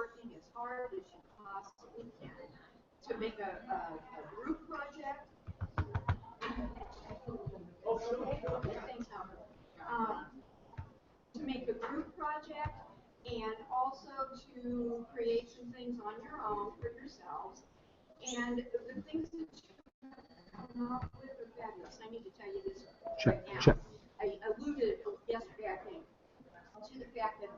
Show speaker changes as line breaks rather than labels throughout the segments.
working as hard as you possibly can to make a group project. To make a group project and also to create some things on your own for yourselves. And the things that you come up with are fabulous. I need to tell you this right now. I alluded yesterday, I think, to the fact that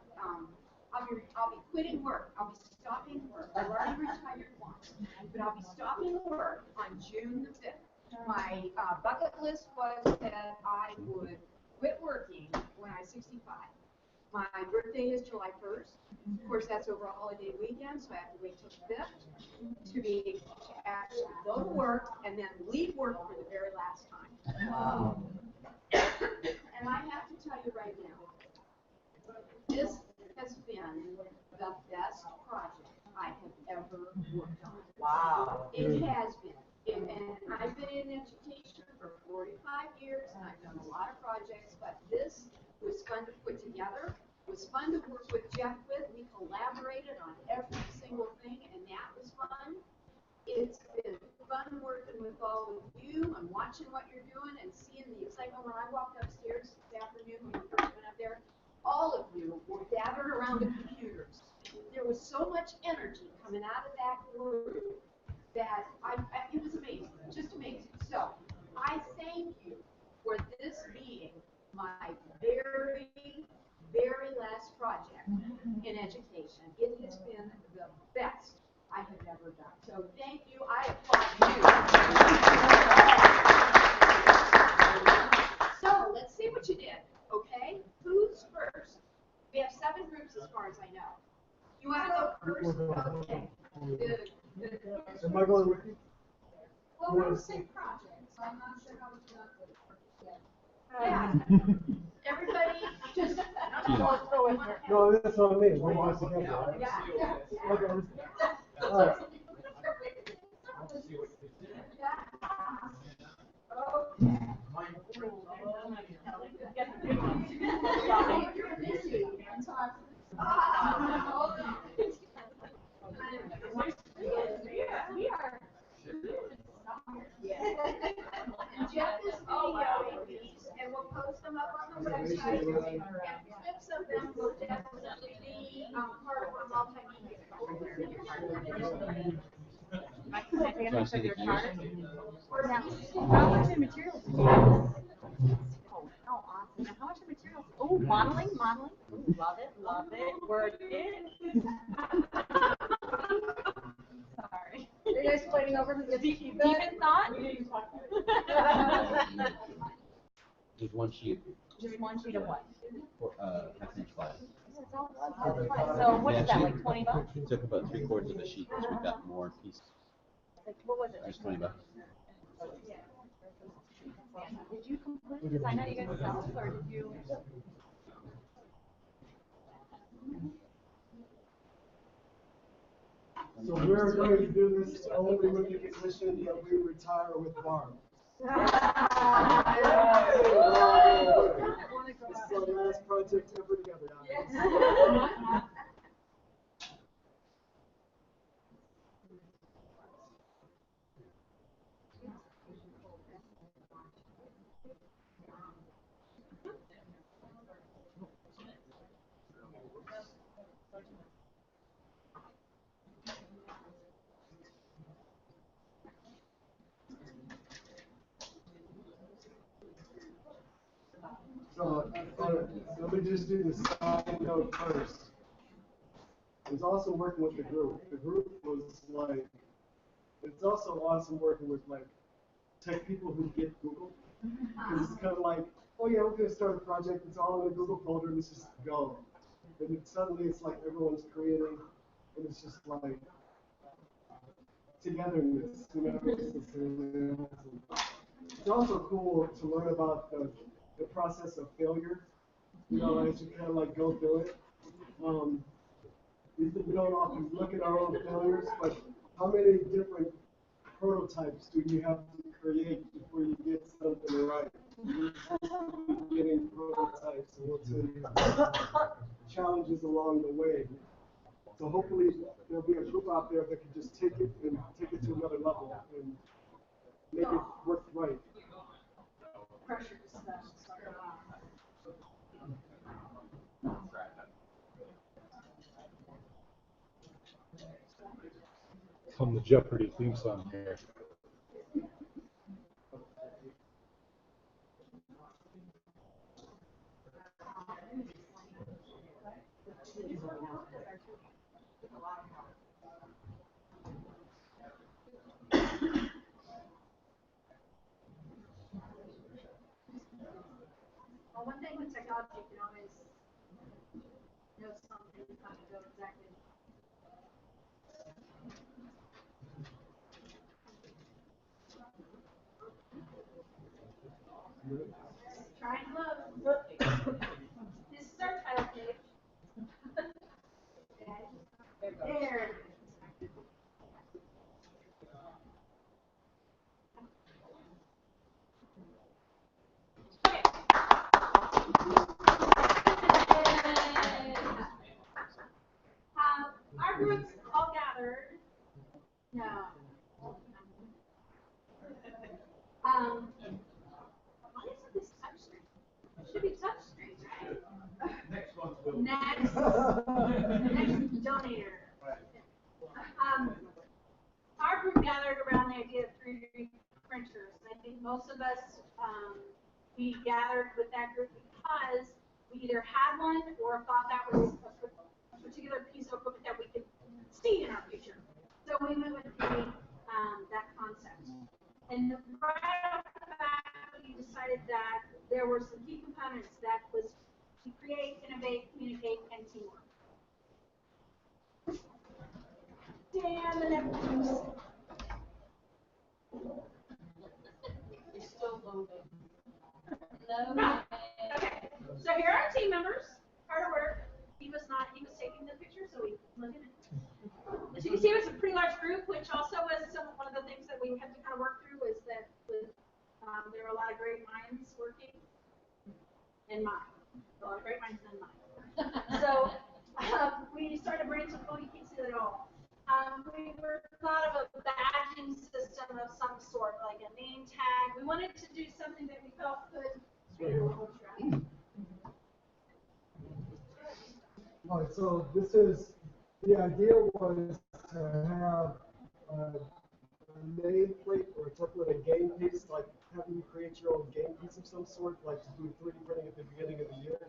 I'll be quitting work. I'll be stopping work. I've already retired once, but I'll be stopping work on June the 5th. My bucket list was that I would quit working when I'm 65. My birthday is July 1st. Of course, that's over a holiday weekend, so I have to wait till the 5th to actually go to work and then leave work for the very last time. Wow. And I have to tell you right now, this has been the best project I have ever worked on. Wow. It has been. And I've been in education for 45 years, and I've done a lot of projects, but this was fun to put together. It was fun to work with Jeff with. We collaborated on every single thing, and that was fun. It's been fun working with all of you and watching what you're doing and seeing the excitement. When I walked upstairs this afternoon, when we first went up there, all of you were gathered around the computers. There was so much energy coming out of that group that it was amazing, just amazing. So I thank you for this being my very, very last project in education. It has been the best I have ever done. So thank you. I applaud you. So let's see what you did, okay? Who's first? We have 7 groups as far as I know. You want to go first? Okay.
Am I going with you?
Well, we're the same project, so I'm not sure how it's going to work yet. Yeah. Everybody, just
No, that's what I mean. We're going together, right?
Yeah.
Okay. All right.
We are. And Jeff is videoing these, and we'll post them up on the website. And clips of them will definitely be part of our multimedia.
Can I take a picture of your card? How much materials do you have? Oh, awesome. Now, how much materials? Oh, modeling. Ooh, love it. Word it. Sorry. Are you guys fighting over who gets to keep it? Deep in thought?
Just one sheet.
Just one sheet of what?
For, half-inch flat.
So what is that, like $20?
It took about 3/4 of the sheet because we got more pieces.
Like, what was it?
Just $20.
Did you completely design that you guys yourself, or did you?
So we're going to do this only with the condition that we retire with Barb. This is our last project ever together. So let me just do the side note first. I was also working with the group. The group was like, it's also awesome working with like tech people who get Google. Because it's kind of like, oh yeah, we're going to start a project. It's all in a Google folder. Let's just go. And then suddenly it's like everyone's creating, and it's just like togetherness. You know, it's really awesome. It's also cool to learn about the process of failure. You know, as you kind of like go through it. We don't often look at our own failures, but how many different prototypes do you have to create before you get something right? Getting prototypes and what's challenges along the way. So hopefully there'll be a group out there that can just take it and take it to another level and make it work right.
Pressure stuff.
Come the Jeopardy theme song here.
Well, one thing with technology, you can always know something is not going to go exactly. Try and look. This is our title page. There. Our groups all gathered. No. Why isn't this touchscreen? It should be touchscreen, right? Next donator. Our group gathered around the idea of 3D printers. I think most of us, we gathered with that group because we either had one or thought that was a particular piece of equipment that we could see in our future. So we went with that concept. And right off the bat, we decided that there were some key components that was to create, innovate, communicate, and teamwork. Dan, the next.
It's still loading.
Okay. So here are our team members. Hard work. He was taking the picture, so we look at it. As you can see, it was a pretty large group, which also was one of the things that we had to kind of work through is that there were a lot of great minds working in mine. A lot of great minds in mine. So we started brainstorming, oh, you can't see that at all. We thought of a badging system of some sort, like a name tag. We wanted to do something that we felt could.
All right, so the idea was to have a nameplate or a template, a game piece, like having you create your own game piece of some sort, like to do 3D printing at the beginning of the year.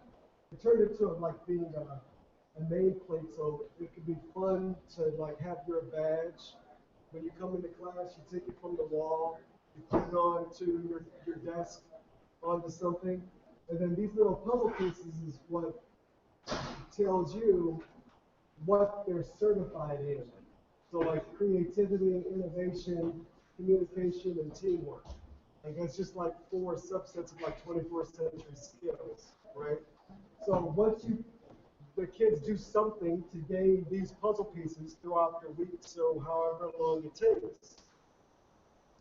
It turned into like being a nameplate, so it could be fun to like have your badge. When you come into class, you take it from the wall, you put it onto your desk, onto something, and then these little puzzle pieces is what tells you what they're certified in. So like creativity, innovation, communication, and teamwork. Like that's just like 4 subsets of like 24th century skills, right? So once the kids do something to gain these puzzle pieces throughout the weeks or however long it takes,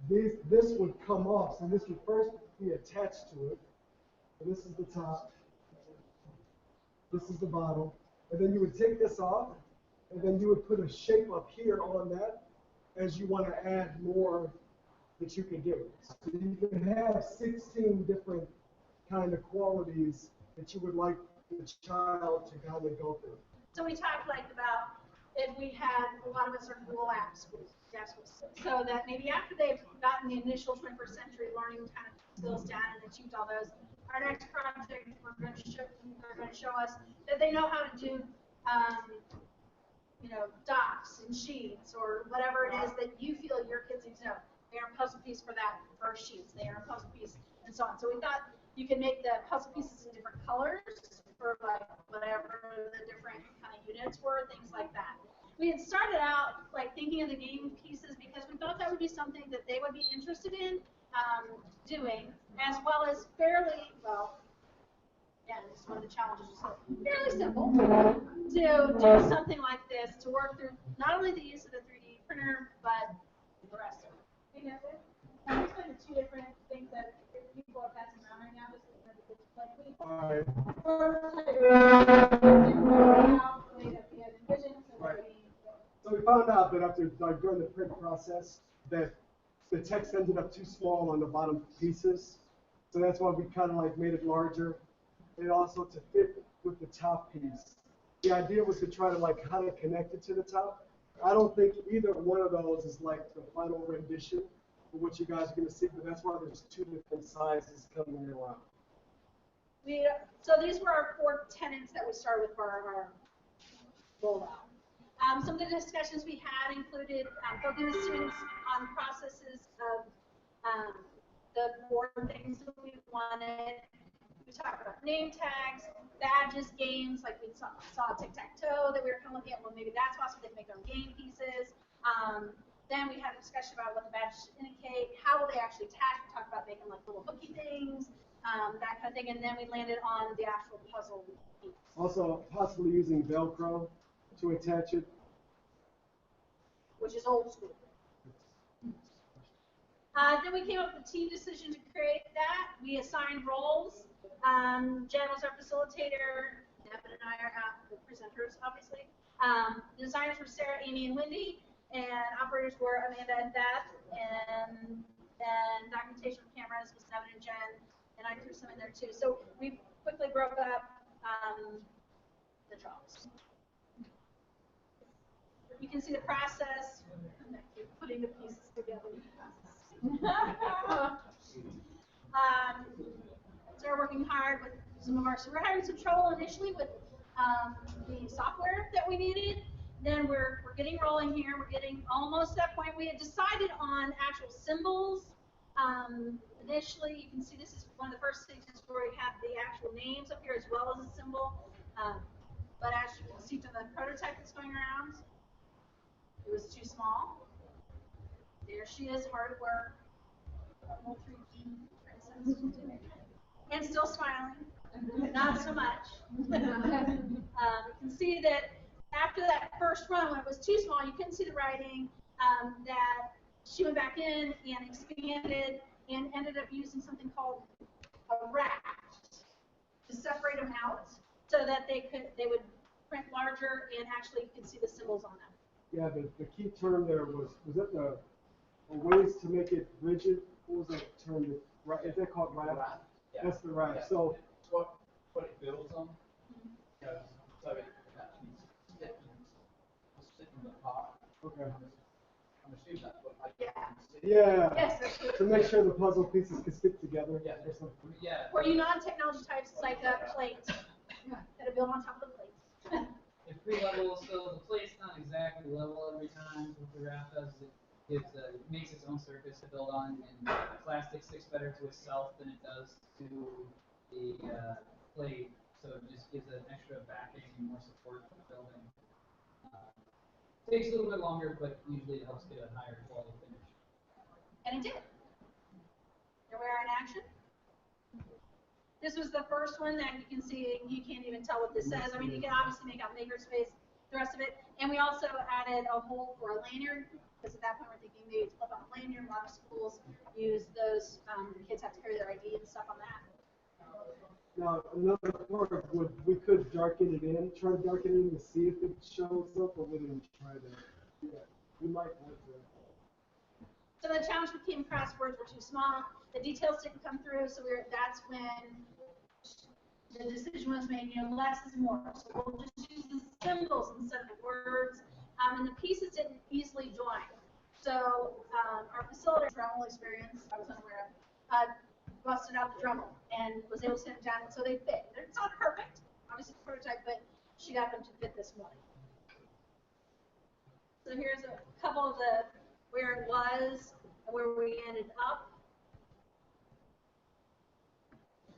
this would come off. So this would first be attached to it. And this is the top. This is the bottom. And then you would take this off, and then you would put a shape up here on that as you want to add more that you can do. So you can have 16 different kind of qualities that you would like the child to kind of go through.
So we talked like about if we had a lot of us are dual app schools, so that maybe after they've gotten the initial 21st century learning kind of skills down and achieved all those, our next project they're going to show us that they know how to do, docs and sheets or whatever it is that you feel your kids need to know. They are a puzzle piece for that for sheets. They are a puzzle piece and so on. So we thought you can make the puzzle pieces in different colors for like whatever the different kind of units were, things like that. We had started out like thinking of the game pieces because we thought that would be something that they would be interested in doing, as well as fairly well. Yeah, this is one of the challenges. Fairly simple to do something like this to work through not only the use of the 3D printer but the rest of it. There's kind of 2 different things that people are passing around right now. Just like we
found out that after, like, during the print process, that the text ended up too small on the bottom pieces. So that's why we kind of like made it larger, and also to fit with the top piece. The idea was to try to like how to connect it to the top. I don't think either one of those is like the final rendition for what you guys are going to see, but that's why there's two different sizes coming around.
So these were our 4 tenets that we started with for our rollout. Some of the discussions we had included focusing on processes of the 4 things that we wanted. We talked about name tags, badges, games, like we saw tic-tac-toe that we were kind of looking at, well, maybe that's possible, they can make their own game pieces. Then we had a discussion about what the badges should indicate, how will they actually attach, we talked about making like little hooky things, that kind of thing, and then we landed on the actual puzzle piece.
Also, possibly using Velcro to attach it.
Which is old school. Then we came up with a team decision to create that. We assigned roles. Jen was our facilitator. Devin and I are the presenters, obviously. Designers were Sarah, Amy, and Wendy. And operators were Amanda and Beth. And then documentation of cameras was Devin and Jen. And I threw some in there too. So we quickly broke up the jobs. You can see the process. Putting the pieces together. Started working hard with some of our, so we're having some trouble initially with the software that we needed. Then we're getting rolling here. We're getting almost to that point. We had decided on actual symbols. Initially, you can see this is one of the first stages where we have the actual names up here as well as a symbol. But as you can see from the prototype that's going around, it was too small. There she is, hard at work. And still smiling. Not so much. You can see that after that first run, when it was too small, you couldn't see the writing, that she went back in and expanded and ended up using something called a raft to separate them out so that they would print larger and actually you could see the symbols on them.
Yeah, the key term there was that the ways to make it rigid? What was that term? Is that called raft?
Yeah.
That's the raft.
Yeah.
So
What it builds on, so it actually stick in the pot.
okay.
I'm assuming that's what I
Yeah.
Yes, that's good.
To make sure the puzzle pieces can stick together
Yeah.
or something.
Yeah.
For you non-technology types, it's like a plate that are built on top of the plate.
It's pre-level, so the plate's not exactly level every time. What the raft does is it makes its own surface to build on, and plastic sticks better to itself than it does to the plate, so it just gives an extra backing and more support for the building. Takes a little bit longer, but usually it helps get a higher quality finish.
And it did. Here we are in action. This was the first one that you can see, you can't even tell what this says. I mean, you can obviously make out makerspace, the rest of it. And we also added a hole for a lanyard, because at that point we're thinking maybe flip on a lanyard. A lot of schools use those. Kids have to carry their ID and stuff on that.
Now, another part would we could darken it in, try to darken it in to see if it shows up, but we didn't try that. Yeah, we might want to.
So the challenge we came across, words were too small. The details didn't come through, so that's when the decision was made, less is more. So we'll just use the symbols instead of the words. And the pieces didn't easily join. So our facilitator, Dremel experience, I was unaware of, busted out the Dremel and was able to sit it down, and so they fit. It's not perfect, obviously it's a prototype, but she got them to fit this morning. So here's a couple of the where it was and where we ended up.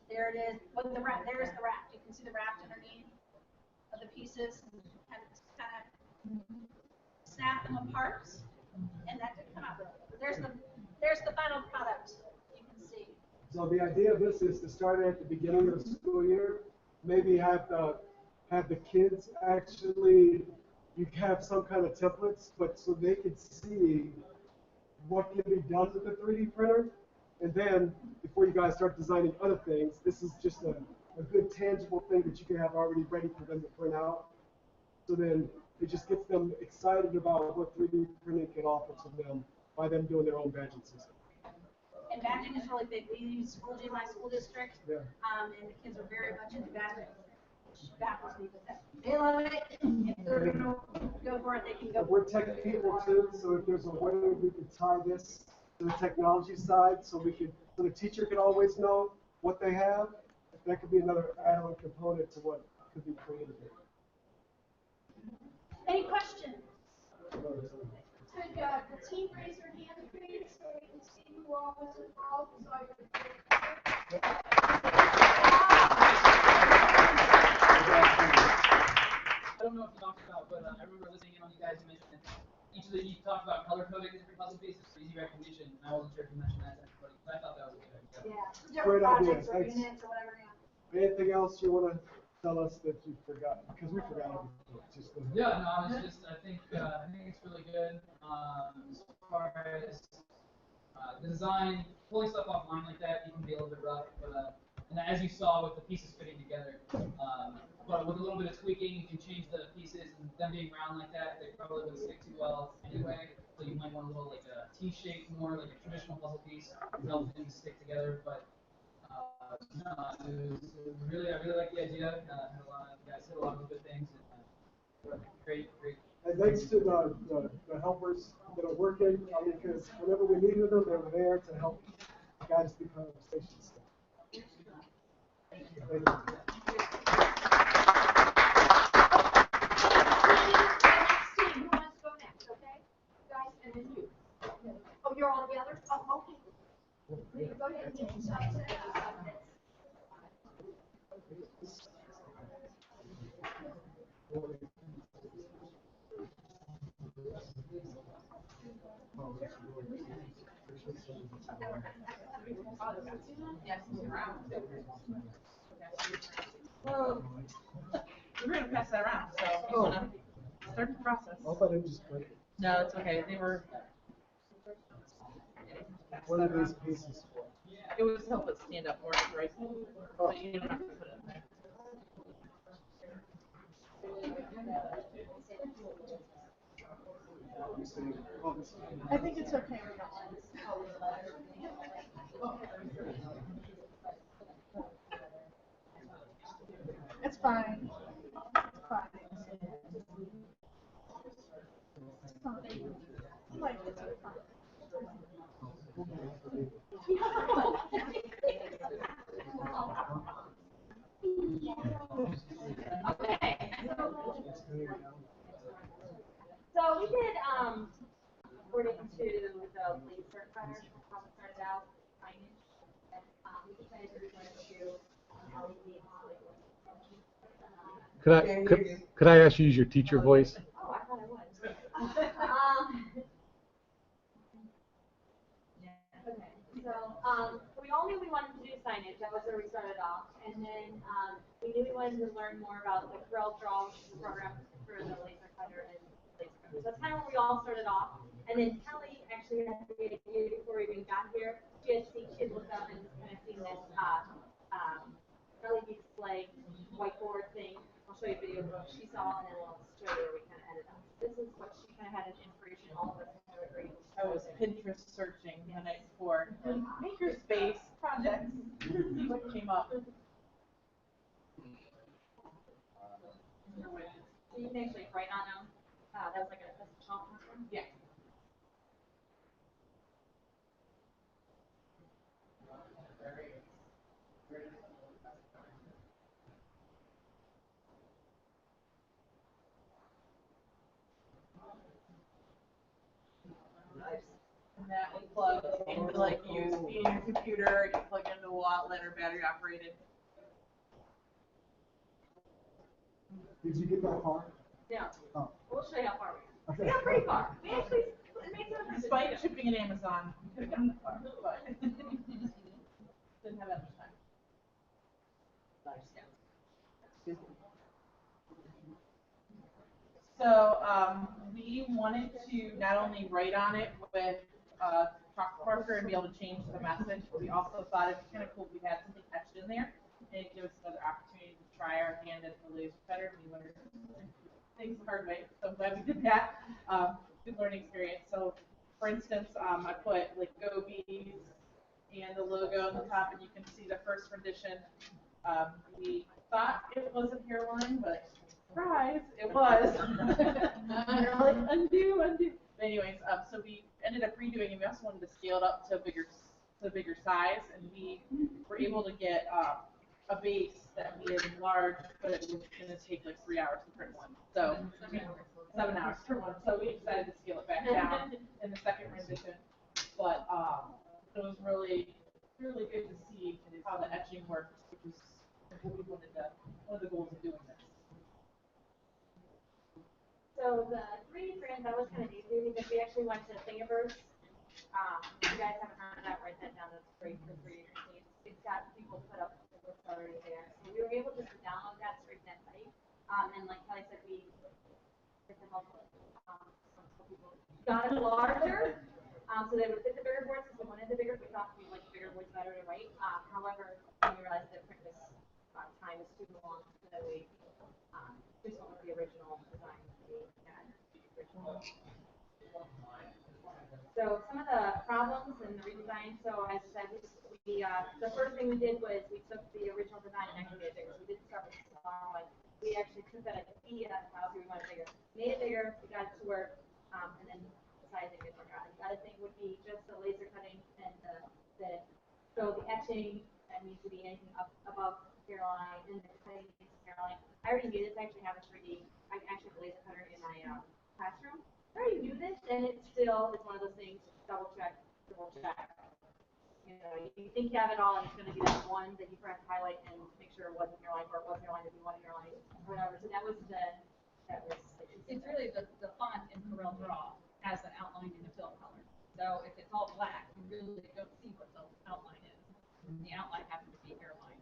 There it is. With the raft, there's the raft. You can see the raft underneath of the pieces, and kind of snap them apart, and that didn't come out really good. There's the final product. You can see.
So the idea of this is to start at the beginning of the school year, maybe have the kids actually, you have some kind of templates, but so they could see what can be done with the 3D printer. And then before you guys start designing other things, this is just a good tangible thing that you can have already ready for them to print out. So then it just gets them excited about what 3D printing can offer to them by them doing their own badging system.
And badging is really big. We use Schoology, my school district,
Yeah.
and the kids are very much into badging. That was me with that. They love it. If they're gonna go for it, they can go.
We're tech people too, so if there's a way we could tie this to the technology side, so the teacher can always know what they have, that could be another add-on component to what could be created here.
Any questions?
Could the team raise their hand, please, so we can see who all was involved?
I don't know if you talked about, but I remember listening in on you guys mention each of you talked about color coding the different puzzle pieces for easy recognition. I wasn't sure if you mentioned that to everybody, but I thought that was a good idea.
Yeah.
Great idea.
Projects or
Thanks.
units or whatever.
Anything else you want to tell us that you forgot? Because we forgot everything. Just
Yeah, no, it's just I think it's really good as far as the design. Pulling stuff offline like that, you can be a little bit rough, but and as you saw with the pieces fitting together, but with a little bit of tweaking, you can change the pieces, and them being round like that, they probably wouldn't stick too well anyway. So you might want a little like a T-shape, more like a traditional puzzle piece, to help things stick together. But no, I really like the idea. Had a lot of, you guys did a lot of good things. And, great.
And thanks to the helpers that are working, because whenever we needed them, they were there to help guide us through conversations. Thank you.
Who wants to go next, okay? Guys, and then you. Oh, you're all together? Oh, okay. Go ahead and
Yes, around. Well, we're gonna pass that around, so if you wanna start the process.
I thought it just break.
No, it's okay, they were.
What are these pieces for?
It was to help it stand up more, right? But you don't have to put it in there. I think it's okay. It's fine. It's fine. It's fine. Like, it's fine.
Okay. So we did according to the laser cutter, how it started out, signage. We decided we wanted to LED.
Could I ask you to use your teacher voice?
Oh, I thought I was. Okay, so we all knew we wanted to do signage. That was where we started off, and then we knew we wanted to learn more about the Corel Draw, which is the program for the laser cutter and laser cutter. So that's kind of where we all started off. And then Kelly actually had the idea before we even got here. She had looked up and kind of seen this LED display whiteboard thing. I'll show you a video of what she saw, and then we'll show you where we kind of ended up. This is what she kind of had as inspiration. All of us kind of agreed.
I was Pinterest searching the night before. Makerspace projects. See what came up.
So you can actually write on them. That was like a chalk marker.
Yeah. And that would plug into like USB in your computer. You plug it into a wallet or battery operated.
Did you get that far?
Yeah.
Oh.
We'll show you how far we got.
Okay.
We got pretty far. We actually made some.
Despite shipping at Amazon, we could have gotten that far, but didn't have that much time. So we wanted to not only write on it with chalk marker and be able to change the message, but we also thought it'd be kind of cool if we had something etched in there and it gives us another opportunity to try our hand at the laser cutter. We learned things the hard way. So I'm glad we did that. Good learning experience. So, for instance, I put like Go Bees and the logo on the top, and you can see the first rendition. We thought it was a hairline, but surprise, it was. You're like, undo, undo. But anyways, so we ended up redoing it. We also wanted to scale it up to a bigger size, and we were able to get a base that we had enlarged, but it was going to take like 3 hours to print one. So 7 hours per one. So we decided to scale it back down in the second rendition. But it was really, really good to see how the etching worked, which is what we wanted to, one of the goals of doing this.
So the 3D print, that was kind of easy because we actually went to Thingiverse. If you guys haven't heard of that, write that down. That's great for 3D printing. It's got people put up the already there. So we were able to download that straight to that site. And like Kelly said, we with the help of some people got it larger. So they would fit the bigger boards because we wanted the bigger. We thought we liked bigger boards better to write. However, we realized that print was time is too long, so we just went with the original design that we had. So some of the problems in the redesign. So as I said, the first thing we did was we took the original design and actually made it bigger. So we didn't start with the small one. We actually took that idea and how we wanted it bigger, made it bigger, we got it to work, and then the sizing didn't work out. The other thing would be just the laser cutting and so the etching that needs to be anything up above hair line and the cutting needs to hair line. I already knew this. I actually have a 3D. I actually have a laser cutter in my classroom. I already knew this, and it's one of those things. Double check. You know, you think you have it all, and it's going to be that one that you forgot to highlight and make sure it wasn't hairline, or it was hairline if you wanted hairline, or whatever. So
it's really the font in Corel Draw has an outline in the fill color. So if it's all black, you really don't see what the outline is. The outline happens to be hairline.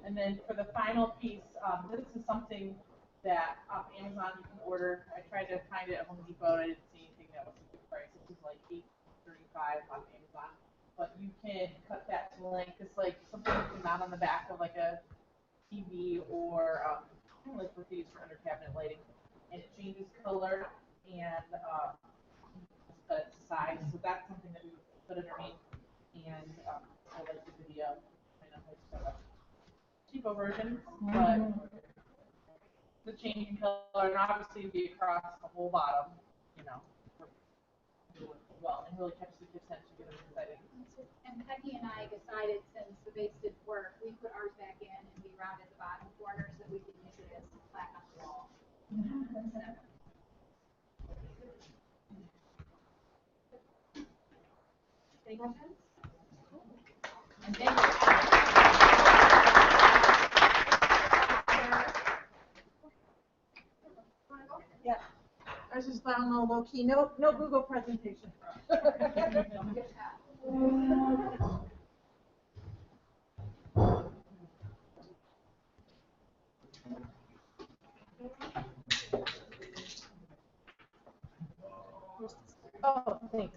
And then for the final piece, this is something that off Amazon you can order. I tried to find it at Home Depot, and I didn't see anything that was a good price. This is like $8.35 on Amazon. But you can cut that to length. It's like something you can mount on the back of like a TV or kind of like what they use for under cabinet lighting. And it changes color and the size. So that's something that we would put underneath. And I like the video. I know it's kind of cheapo version, but the changing color and obviously be across the whole bottom, you know, well, and really catch the kids' attention, get them excited.
And Becky and I decided, since the base didn't work, we put ours back in and we rounded the bottom corner so we could use it as flat on the wall.
Any questions?
And then
Yeah. I was just found no low key, no Google presentation. Oh, thanks.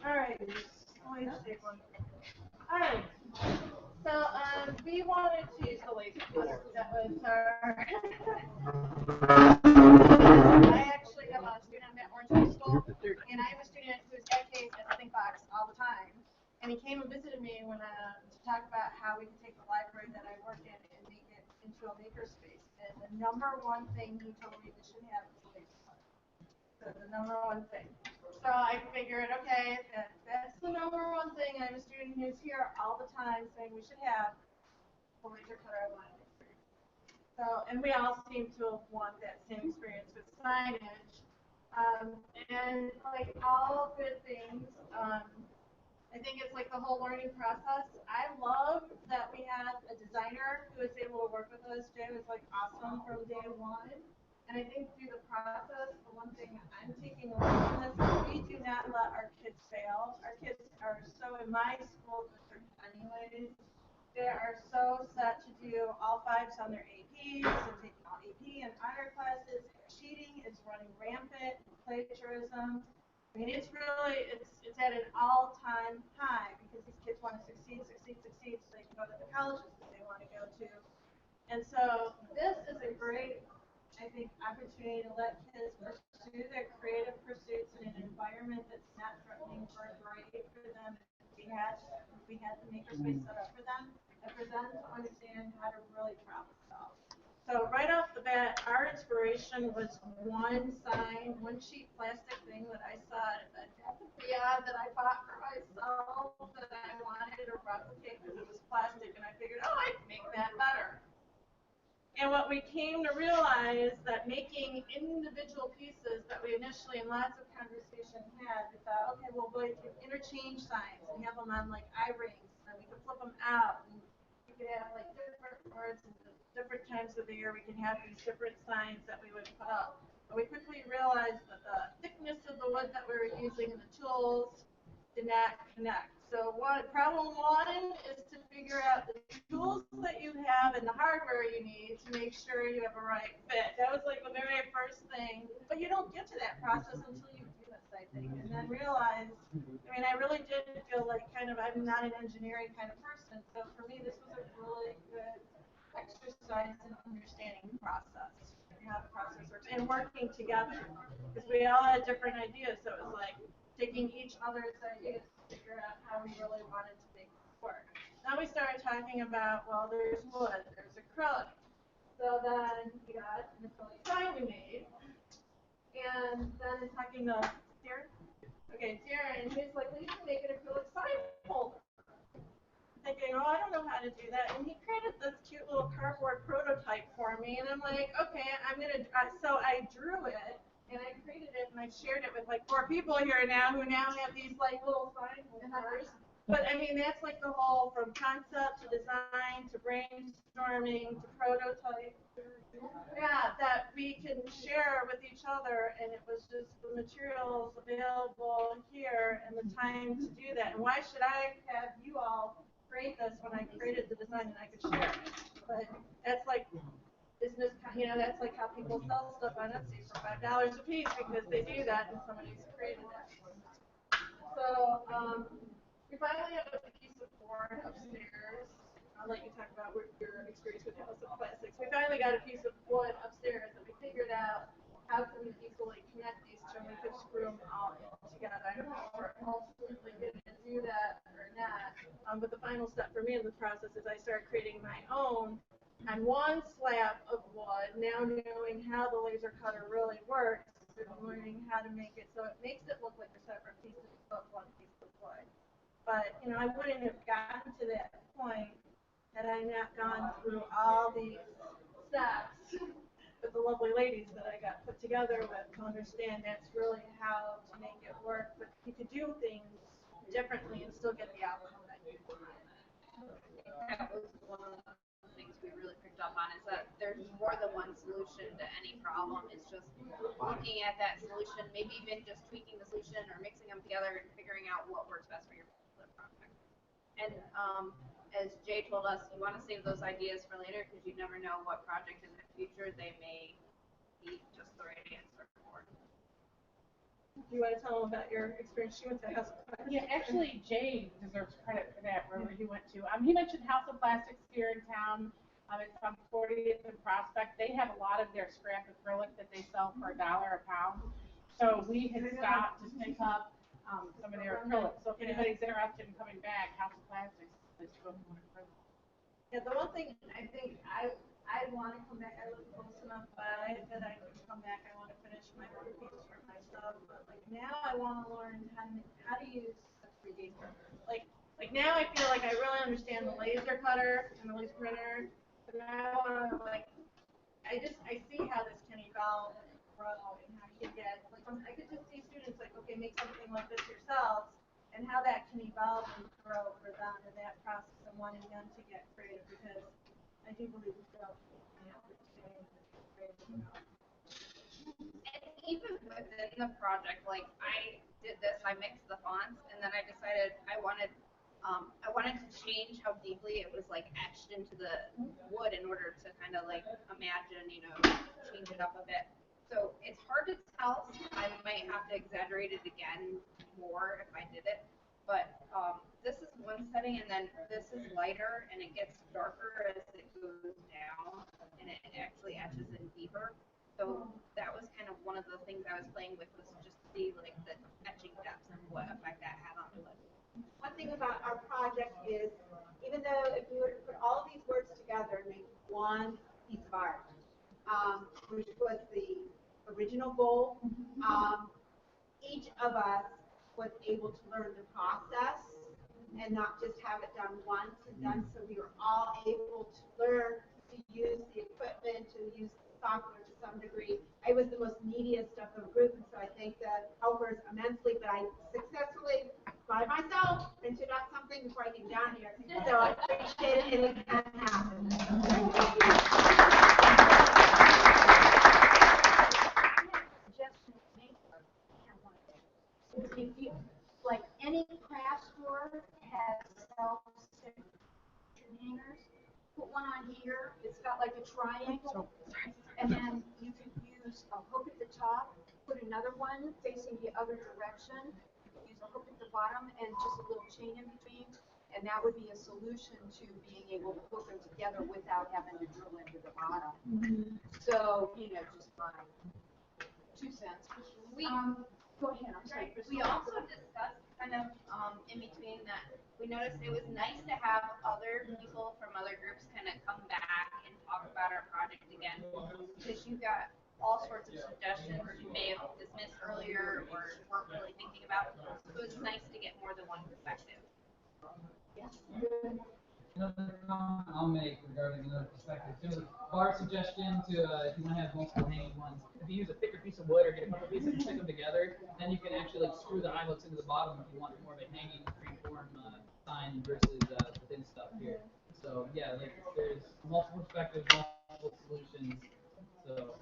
All right. All right. So we wanted to use the laser cutter. That was our. I actually am a student at Orange High School, and I have a student who's advocates at the Think Box all the time. And he came and visited me when to talk about how we can take the library that I work in and make it into a makerspace. And the number one thing he told me we should have is a laser cutter. So the number one thing. So I figured, okay, if that's the number one thing. I have a student who's here all the time saying we should have a laser cutter. So, and we all seem to want that same experience with signage. And like all good things, I think it's like the whole learning process. I love that we had a designer who was able to work with us. Jay was like awesome from day one. And I think through the process, the one thing I'm taking away from this is we do not let our kids fail. Our kids are so in my school district anyways. They are so set to do all fives on their APs, they're taking all AP and honor classes, cheating is running rampant, plagiarism. I mean, it's really, it's at an all-time high because these kids want to succeed, succeed, succeed, so they can go to the colleges that they want to go to. And so this is a great, I think, opportunity to let kids pursue their creative pursuits in an environment that's not threatening or great for them. We had the makerspace set up for them, and for them to understand how to really problem solve. So right off the bat, our inspiration was one sign, one cheap plastic thing that I saw at the cafeteria that I bought for myself that I wanted to replicate because it was plastic, and I figured, oh, I can make that better. And what we came to realize that making individual pieces that we initially in lots of conversation had, we thought, okay, well, we could interchange signs and have them on like eye rings, and we could flip them out, and we could have like different words and different times of the year. We could have these different signs that we would put up. But we quickly realized that the thickness of the wood that we were using and the tools did not connect. So problem one is to figure out the tools that you have and the hardware you need to make sure you have a right fit. That was like the very first thing. But you don't get to that process until you do this, I think. And then realize, I mean, I really did feel like I'm not an engineering kind of person. So for me, this was a really good exercise in understanding the process, how the process works, and working together. Because we all had different ideas. So it was like taking each other's ideas to figure out how we really wanted to make this work. Now we started talking about, well, there's wood, there's acrylic. So then we got an acrylic sign we made. And then talking to Darren. Okay, Darren, he's like, well, you can make an acrylic sign holder. Thinking, oh, I don't know how to do that. And he created this cute little cardboard prototype for me. And I'm like, okay, so I drew it. And I created it, and I shared it with like 4 people here now who now have these like little sign holders. But I mean, that's like the whole from concept to design to brainstorming to prototype. Yeah, that we can share with each other, and it was just the materials available here and the time to do that. And why should I have you all create this when I created the design and I could share it? But that's like business, that's like how people sell stuff on Etsy for $5 a piece because they do that and somebody's created it. So we finally have a piece of board upstairs. I'll let you talk about your experience with House of Plastics. We finally got a piece of wood upstairs that we figured out how can we easily connect these two and we could screw them all in together. I don't know if we're ultimately going to do that or not. But the final step for me in the process is I started creating my own on one slab of wood, now knowing how the laser cutter really works, and learning how to make it so it makes it look like a separate piece of one piece of wood. But I wouldn't have gotten to that point had I not gone through all these steps with the lovely ladies that I got put together with to understand that's really how to make it work. But you could do things differently and still get the outcome that you want.
That was one of the things we really picked up on is that there's more than one solution to any problem. It's just looking at that solution, maybe even just tweaking the solution or mixing them together and figuring out what works best for your particular project. And as Jay told us, you want to save those ideas for later because you never know what project in the future they may be just the right answer for.
Do you want to tell them about your experience? She went to House of Plastics.
Yeah, actually, Jay deserves credit for that, wherever he went to. He mentioned House of Plastics here in town. It's on 40th and Prospect. They have a lot of their scrap acrylic that they sell for $1 a pound. So we had stopped to pick up some of their acrylic. So if anybody's interested in coming back, House of Plastics, let's go for acrylic.
Yeah, the one thing I think I want to come back. I live close enough by that I can come back. I want to finish my own piece for myself. But like now, I want to learn how to use a 3D printer. Like now, I feel like I really understand the laser cutter and the laser printer. But now I want to I see how this can evolve and grow and how you can get I could just see students like, okay, make something like this yourselves. And how that can evolve and grow for them in that process and wanting them to get creative because I do believe we still have the opportunity to be creative.
And even within the project, like I did this, I mixed the fonts, and then I decided I wanted
I wanted to change how deeply it was like etched into the wood in order to kind of like imagine, you know, change it up a bit. So it's hard to tell. I might have to exaggerate it again more if I did it. But this is one setting, and then this is lighter, and it gets darker as it goes down, and it actually etches in deeper. So that was kind of one of the things I was playing with, was just to see like the etching depth and what effect that had on the wood.
One thing about our project is, even though if we were to put all of these words together and make one piece of art, which was the original goal, each of us was able to learn the process and not just have it done once and done. So we were all able to learn to use the equipment, to use the software to some degree. I was the most neediest of the group, and so I thank the helpers immensely, but I successfully, by myself, printed out something before I came down here. So I appreciate it, and it can happen. If you, like any craft store has self-stick hangers, put one on here. It's got like a triangle, and then you could use a hook at the top, put another one facing the other direction, use a hook at the bottom, and just a little chain in between, and that would be a solution to being able to hook them together without having to drill into the bottom. So, you know, just my 2 cents. Go ahead. I'm sorry.
We also discussed kind of in between that we noticed it was nice to have other people from other groups kind of come back and talk about our project again, because you got all sorts of suggestions you may have dismissed earlier or weren't really thinking about. So it's nice to get more than one perspective.
Yes.
Another comment I'll make regarding another perspective too. Our suggestion to if you want to have multiple hanging ones, if you use a thicker piece of wood or get a couple pieces and stick them together, then you can actually like screw the eye hooks into the bottom if you want more of a hanging freeform sign versus the thin stuff here. So yeah, like there's multiple perspectives, multiple solutions. So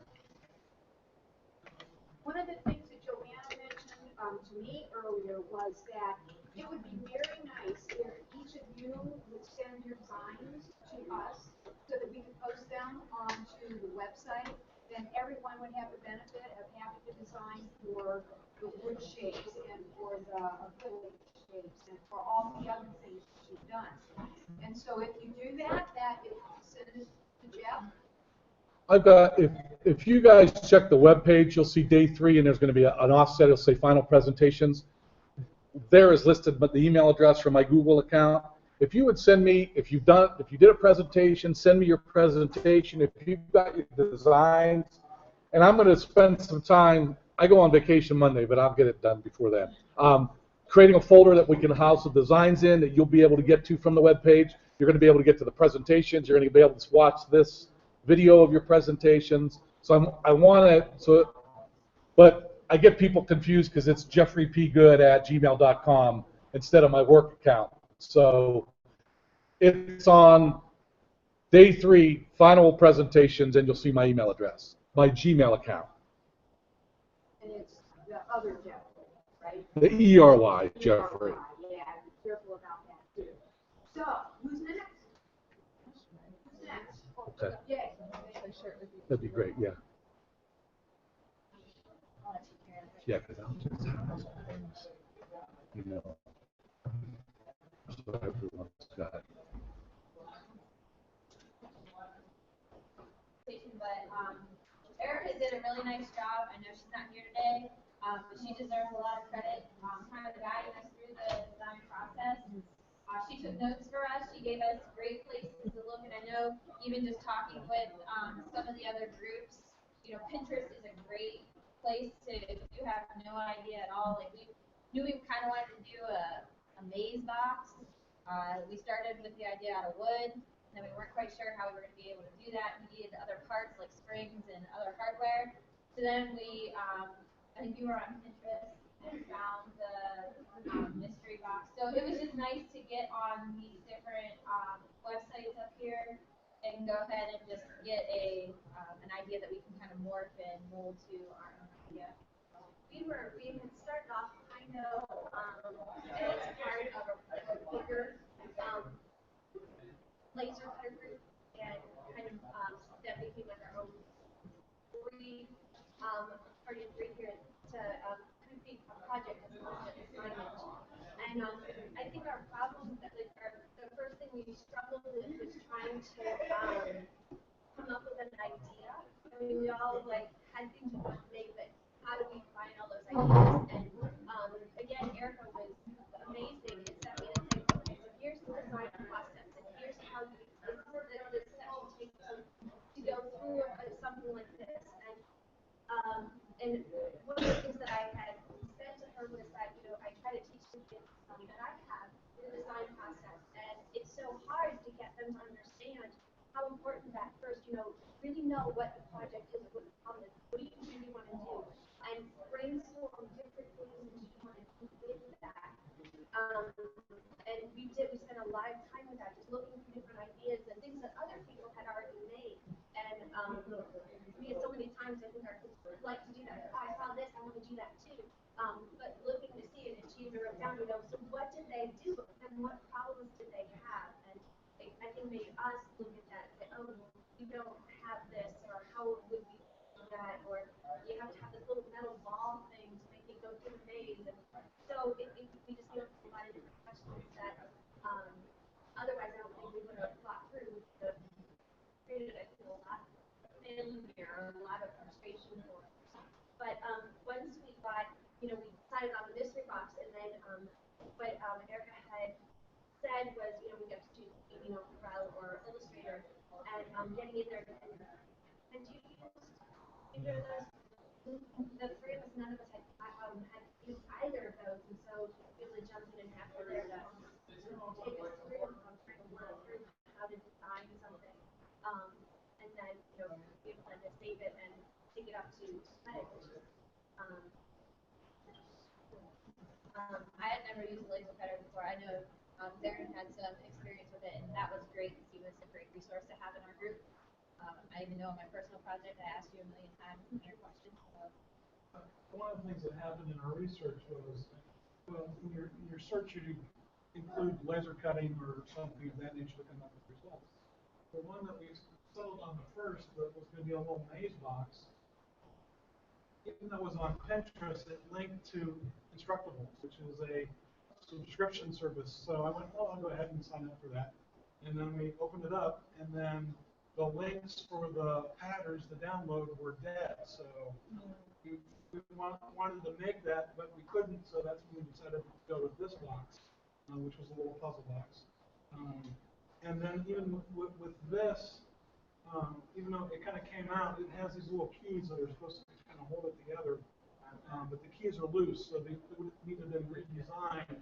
One of the things that Joanna mentioned to me earlier was that it would be very nice if each of you would send your designs to us so that we could post them onto the website. Then everyone would have the benefit of having the design for the wood shapes and for the acrylic shapes and for all the other things that you've done. And so if you do that, if you send it to Jeff,
I've got, if you guys check the web page, you'll see day 3, and there's going to be an offset. It'll say final presentations. There is listed, but the email address for my Google account. If you would send me, if you did a presentation, send me your presentation. If you've got your designs, and I'm going to spend some time. I go on vacation Monday, but I'll get it done before then. Creating a folder that we can house the designs in that you'll be able to get to from the web page. You're going to be able to get to the presentations. You're going to be able to watch this video of your presentations. So I want to, but I get people confused because it's jeffreypgood@gmail.com instead of my work account. So it's on day 3, final presentations, and you'll see my email address, my Gmail account.
and it's the other Jeffrey, right?
The ERY, Jeffrey.
Yeah, be careful about that too. So, who's next? Who's next?
Okay.
Jay.
That'd be great, yeah. Yeah, because I'll just have those things, you know. So everyone's got.
But Erica did a really nice job. I know she's not here today, but she deserves a lot of credit. Kind of guiding us through the design process. She took notes for us. She gave us great places to look, and I know even just talking with some of the other groups, you know, Pinterest is a great place to, if you have no idea at all. Like we knew we kind of wanted to do a maze box. We started with the idea out of wood. And then we weren't quite sure how we were going to be able to do that. We needed other parts like springs and other hardware. So then we, I think you were on Pinterest and found the mystery box. So it was just nice to get on these different websites up here and go ahead and just get an idea that we can kind of morph and mold to our own idea.
We had started off kind of
as part of a bigger laser cutter group, and kind of that became like our own three party of three here to complete a project as opposed to assignment. And I think our problem that like the first thing we struggled with was trying to come up with an idea. I mean, we all like had things we wanted to make, but how do we find all those ideas? And again, Erica was amazing in stepping in and saying, okay, so here's the design process, and here's how you, this is the session takes to go through something like this. And one of the things that I had said to her was that, you know, I try to teach the kids that I have the design process, and it's so hard to get them to understand how important that first, you know, really know what the project is, what the problem is, what do you really want to do, and brainstorm different things that you want to do with that. And we spent a lot of time with that, just looking through different ideas and things that other people had already made. And we had so many times, I think our kids would like to do that. Oh, I saw this, I want to do that too. But looking to see it, and she wrote down, you know, so what did they do, and what problems did they have? And I think made us look at that and say, oh, you don't have this, or how would we do that, or you have to have this little metal ball thing to make it go through the maze. And so we just came up with a lot of different questions that otherwise I don't think we would have thought through. We would have created, I think, a lot of failure, a lot of frustration for us. But once we got, you know, we decided on the mystery box, and then what Erica had said was, you know, we got to choose, you know, Corel or Illustrator, and getting in there. And do you use either of those? The three of us, none of us had used either of those, and so we really jumped in and have her there to take us through how to design something, and then, you know, be able to save it and take it up to Medic, which is I had never used a laser cutter before. I know Darren had some experience with it, and that was great because he was a great resource to have in our group. I even know in my personal project, I asked you a million times in your questions.
One of the things that happened in our research was, well, in your search you include laser cutting or something of that nature to come up with results. The one that we settled on the first that was going to be a little maze box, even though it was on Pinterest, it linked to Instructables, which is a subscription service. So I went, oh, I'll go ahead and sign up for that. And then we opened it up, and then the links for the patterns to download were dead. So we wanted to make that, but we couldn't. So that's when we decided to go with this box, which was a little puzzle box. And then even with this, even though it kind of came out, it has these little keys that are supposed to kind of hold it together. But the keys are loose, so they would need to have been redesigned.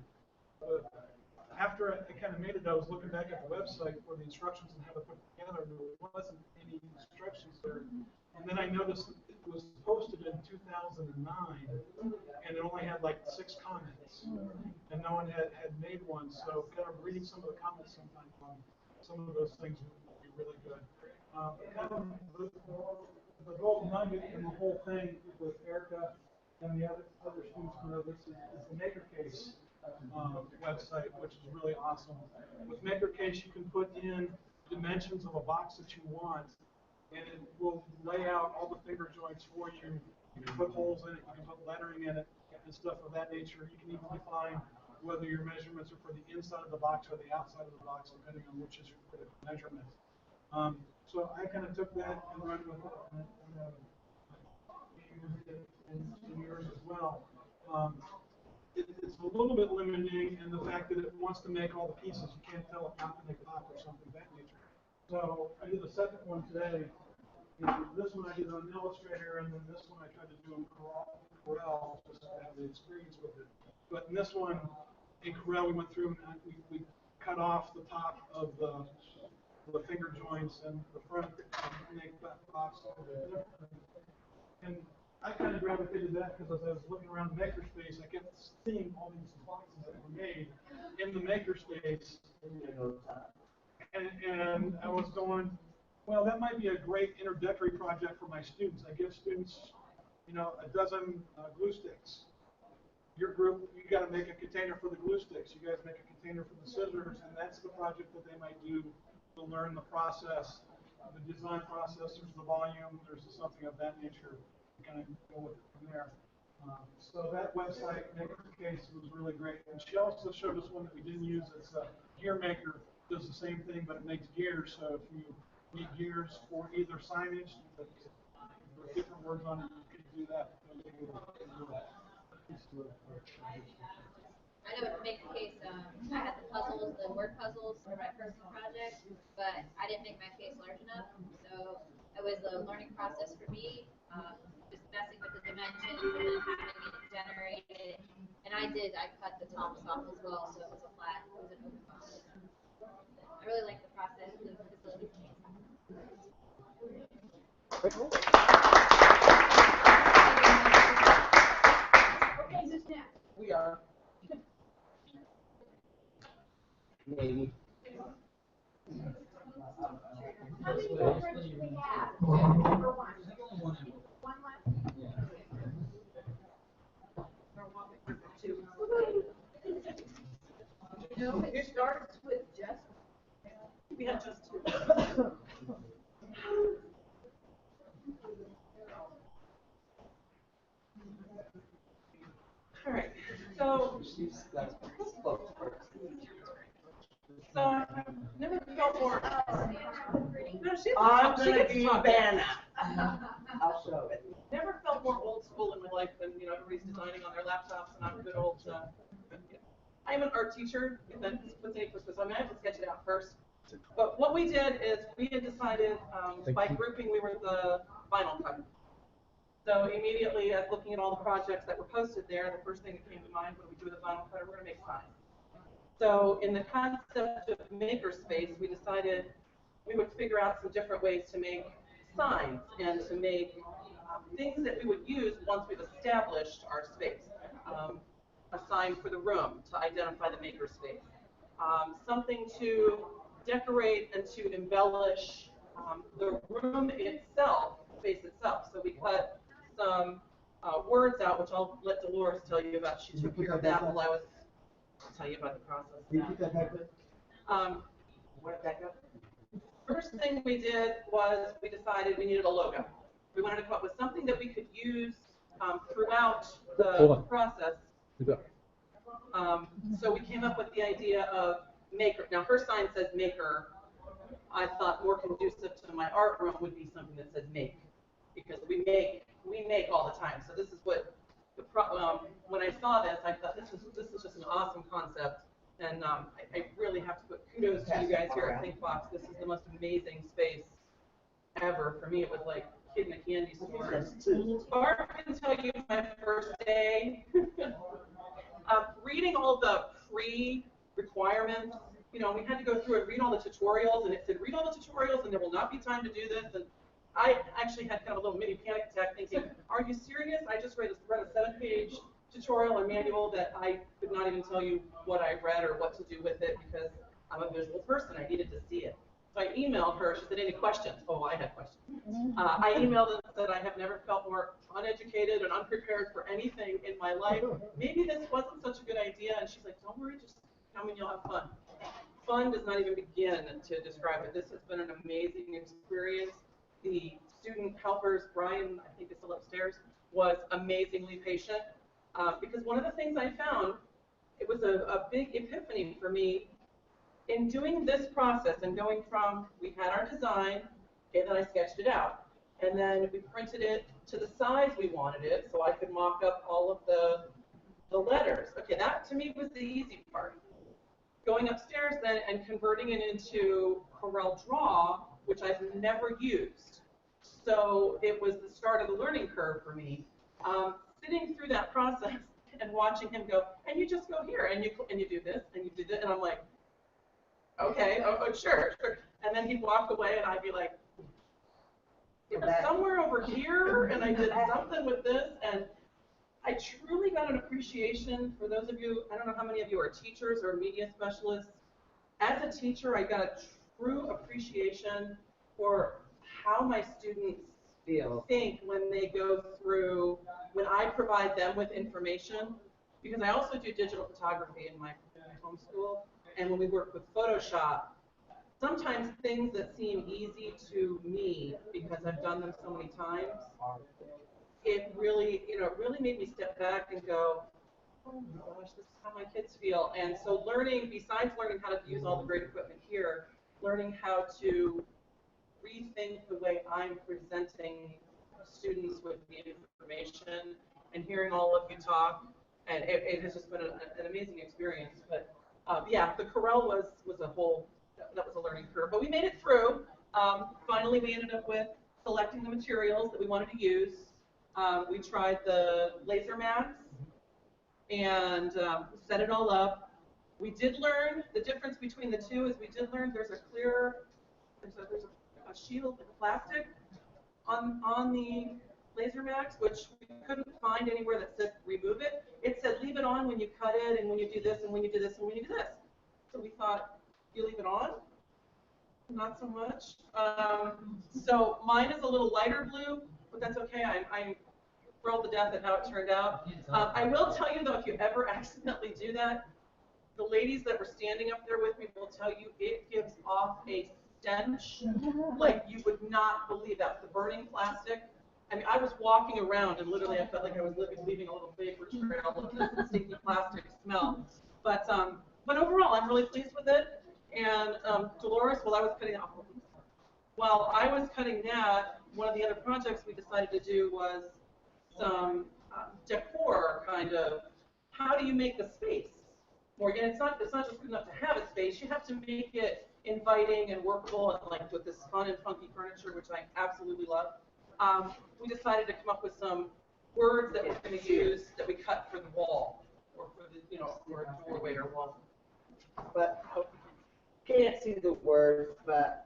But after I kind of made it, I was looking back at the website for the instructions and how to put it together, and there wasn't any instructions there. And then I noticed it was posted in 2009, and it only had like 6 comments, and no one had made one. So kind of reading some of the comments sometimes on some of those things would be really good. Kind of the gold nugget in the whole thing with Erica and the other students who know this is the MakerCase website, which is really awesome. With MakerCase, you can put in dimensions of a box that you want, and it will lay out all the finger joints for you. You can put holes in it, you can put lettering in it, and stuff of that nature. You can even define whether your measurements are for the inside of the box or the outside of the box, depending on which is your critical measurement. So I kind of took that and ran with it, and yours as well. It's a little bit limiting in the fact that it wants to make all the pieces. You can't tell it not to make a pop or something of that nature. So I did the second one today. This one I did on Illustrator, and then this one I tried to do in Corel just to have the experience with it. But in this one, in Corel, we went through and we cut off the top of the finger joints and the front make that box a little bit different. And I kind of gravitated that because as I was looking around the makerspace, I kept seeing all these boxes that were made in the makerspace. And I was going, well, that might be a great introductory project for my students. I give students, you know, a dozen glue sticks. your group, you got to make a container for the glue sticks. You guys make a container for the scissors, and that's the project that they might do to learn the process, the design process. There's the volume. There's something of that nature. You kind of go with it from there. So that website, MakeIT, was really great. And she also showed us one that we didn't use. It's a gear maker. Does the same thing, but it makes gears. So if you need gears for either signage, with different words on it, you can do that.
I know to make the case, I had the puzzles, the word puzzles for my personal project, but I didn't make my case large enough. So it was a learning process for me, just messing with the dimensions and then having it generated. And I cut the tops off as well, so it was it was an open box. I really like the process of the facilities case.
Okay, who's next?
We are. Maybe.
How many papers do we have? Number one. One left? Two. No, it starts with just.
We have just two. All right, so I've never felt more. No,
I'm
she
gonna
gets
be
to talk.
Vanna. I'll show it.
Never felt more old school in my life than everybody's designing on their laptops, and I'm a good old. I am an art teacher. If that puts any perspective, so I have to sketch it out first. But what we did is we had decided by grouping we were the vinyl cutter. So immediately, as looking at all the projects that were posted there, the first thing that came to mind, what do we do with a vinyl cutter? We're going to make signs. So in the concept of makerspace, we decided we would figure out some different ways to make signs and to make things that we would use once we've established our space. A sign for the room to identify the makerspace. Something to decorate and to embellish the room itself, space itself. So we cut some words out, which I'll let Dolores tell you about. She took care of that while I was tell you about the process.
Did you put that back up? What back up?
First thing we did was we decided we needed a logo. We wanted to come up with something that we could use throughout the process. So we came up with the idea of maker. Now her sign says maker. I thought more conducive to my art room would be something that says make, because we make all the time. So this is what when I saw this, I thought this is just an awesome concept, and I really have to put kudos to you guys here at ThinkBox. This is the most amazing space ever. For me, it was like a kid in a candy store. Barb can tell you my first day. Reading all the pre-requirements, we had to go through and read all the tutorials, and it said, read all the tutorials, and there will not be time to do this. And I actually had kind of a little mini panic attack thinking, are you serious? I just read a 7-page tutorial or manual that I could not even tell you what I read or what to do with it because I'm a visual person. I needed to see it. So I emailed her. She said, any questions? Oh, I had questions. I emailed and said, I have never felt more uneducated and unprepared for anything in my life. Maybe this wasn't such a good idea. And she's like, don't worry, just come and you'll have fun. Fun does not even begin to describe it. This has been an amazing experience. The student helpers, Brian, I think is still upstairs, was amazingly patient. Because one of the things I found, it was a big epiphany for me in doing this process and going from, we had our design, and then I sketched it out. And then we printed it to the size we wanted it, so I could mock up all of the letters. Okay, that to me was the easy part. Going upstairs then and converting it into Corel Draw, which I've never used. So it was the start of the learning curve for me. Sitting through that process and watching him go, and you just go here, and you do this, and you do that, and I'm like, okay, oh sure. And then he'd walk away, and I'd be like, it was somewhere over here, and I did something with this, and I truly got an appreciation for those of you, I don't know how many of you are teachers or media specialists. As a teacher, I got a true appreciation for how my students think when they go through, when I provide them with information.
because I also do digital photography in my homeschool, and when we work with Photoshop, sometimes things that seem easy to me because I've done them so many times, it really, it really made me step back and go, oh my gosh, this is how my kids feel. And so learning, besides learning how to use all the great equipment here, learning how to rethink the way I'm presenting students with the information and hearing all of you talk, and it has just been an amazing experience. But yeah, the Corel was a whole, that was a learning curve, but we made it through. Finally, we ended up with selecting the materials that we wanted to use. We tried the laser mats and set it all up. We did learn the difference between the two is we did learn there's a clear, there's a shield of plastic on the laser max, which we couldn't find anywhere that said remove it. It said leave it on when you cut it and when you do this and when you do this and when you do this. So we thought, you leave it on? Not so much. So mine is a little lighter blue, but that's okay. I'm thrilled to death at how it turned out. I will tell you though, if you ever accidentally do that, the ladies that were standing up there with me will tell you it gives off a stench like you would not believe that. The burning plastic. I mean, I was walking around and literally I felt like I was leaving a little vapor trail of this stinky plastic smell. But overall, I'm really pleased with it. And Dolores, while I was cutting that, one of the other projects we decided to do was some decor kind of. How do you make the space? Morgan, it's not just good enough to have a space. You have to make it inviting and workable, and like with this fun and funky furniture, which I absolutely love. We decided to come up with some words that we're going to use that we cut for the wall, or for the for a doorway or wall.
But can't see the words, but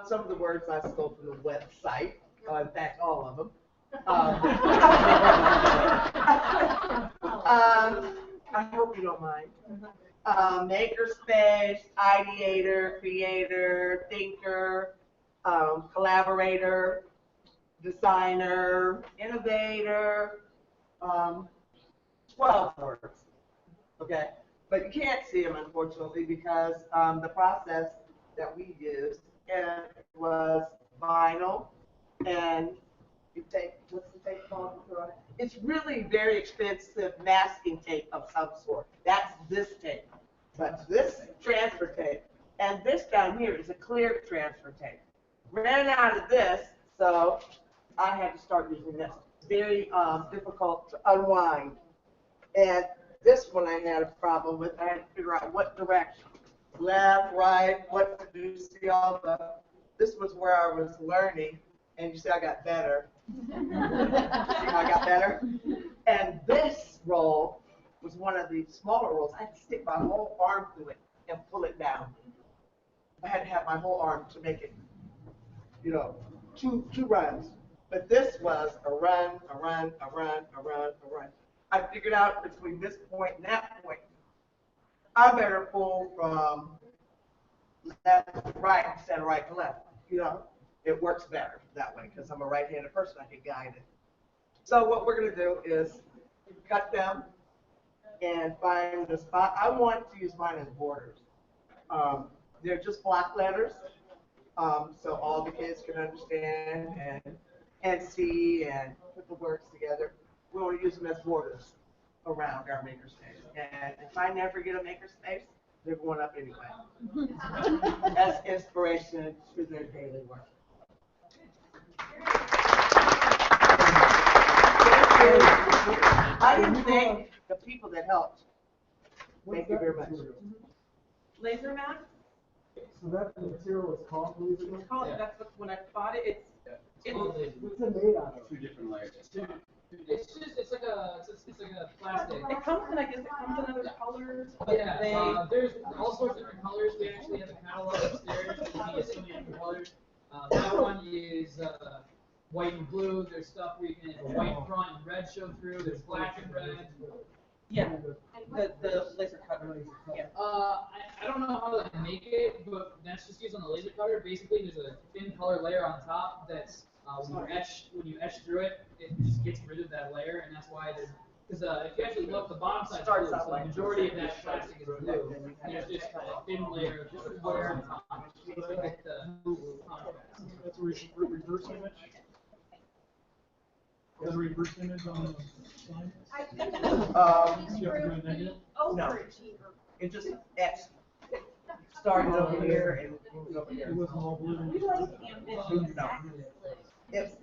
some of the words I stole from the website. In fact, all of them. I hope you don't mind. Makerspace, ideator, creator, thinker, collaborator, designer, innovator, 12 words. Okay, but you can't see them unfortunately because the process that we used was vinyl, and you take, what's the tape called? It's really very expensive masking tape of some sort. That's this tape, but this transfer tape, and this down here is a clear transfer tape. Ran out of this, so I had to start using this. Very difficult to unwind. And this one I had a problem with. I had to figure out what direction, left, right, what to do. See all the. This was where I was learning, and you see I got better. See how I got better? And this roll was one of the smaller rolls. I had to stick my whole arm through it and pull it down. I had to have my whole arm to make it, two runs. But this was a run, a run, a run, a run, a run. I figured out between this point and that point, I better pull from left to right instead of right to left. It works better that way because I'm a right-handed person. I can guide it. So what we're going to do is cut them and find the spot. I want to use mine as borders. They're just block letters, so all the kids can understand and see and put the words together. We want to use them as borders around our makerspace. And if I never get a makerspace, they're going up anyway. As inspiration to their daily work. I didn't thank the people that helped. Thank you very much.
Laser mat?
So that material is called laser mat?
That's when I bought it.
What's it made out of?
Two different layers.
It's like a plastic.
It comes in other colors.
Yeah, there's all sorts of different colors. We actually have a catalog upstairs. You can get so many different colors. That one is white and blue. There's stuff where you can have a white front and red show through. There's black and red.
Yeah, the laser cutter. Yeah.
I don't know how to make it, but that's just used on the laser cutter. Basically, there's a thin color layer on top that's when you etch through it, it just gets rid of that layer, and that's why Because if you actually look, the bottom side is
Starts
blue,
out
so the
like
majority
this.
of that plastic is blue. And there's just a thin layer of just wear on top to get the contrast.
That's a reverse image? Is that a reverse image on the sign? You have to do a negative?
No, it just X started over here and moved over here.
It wasn't all blue.
No. It's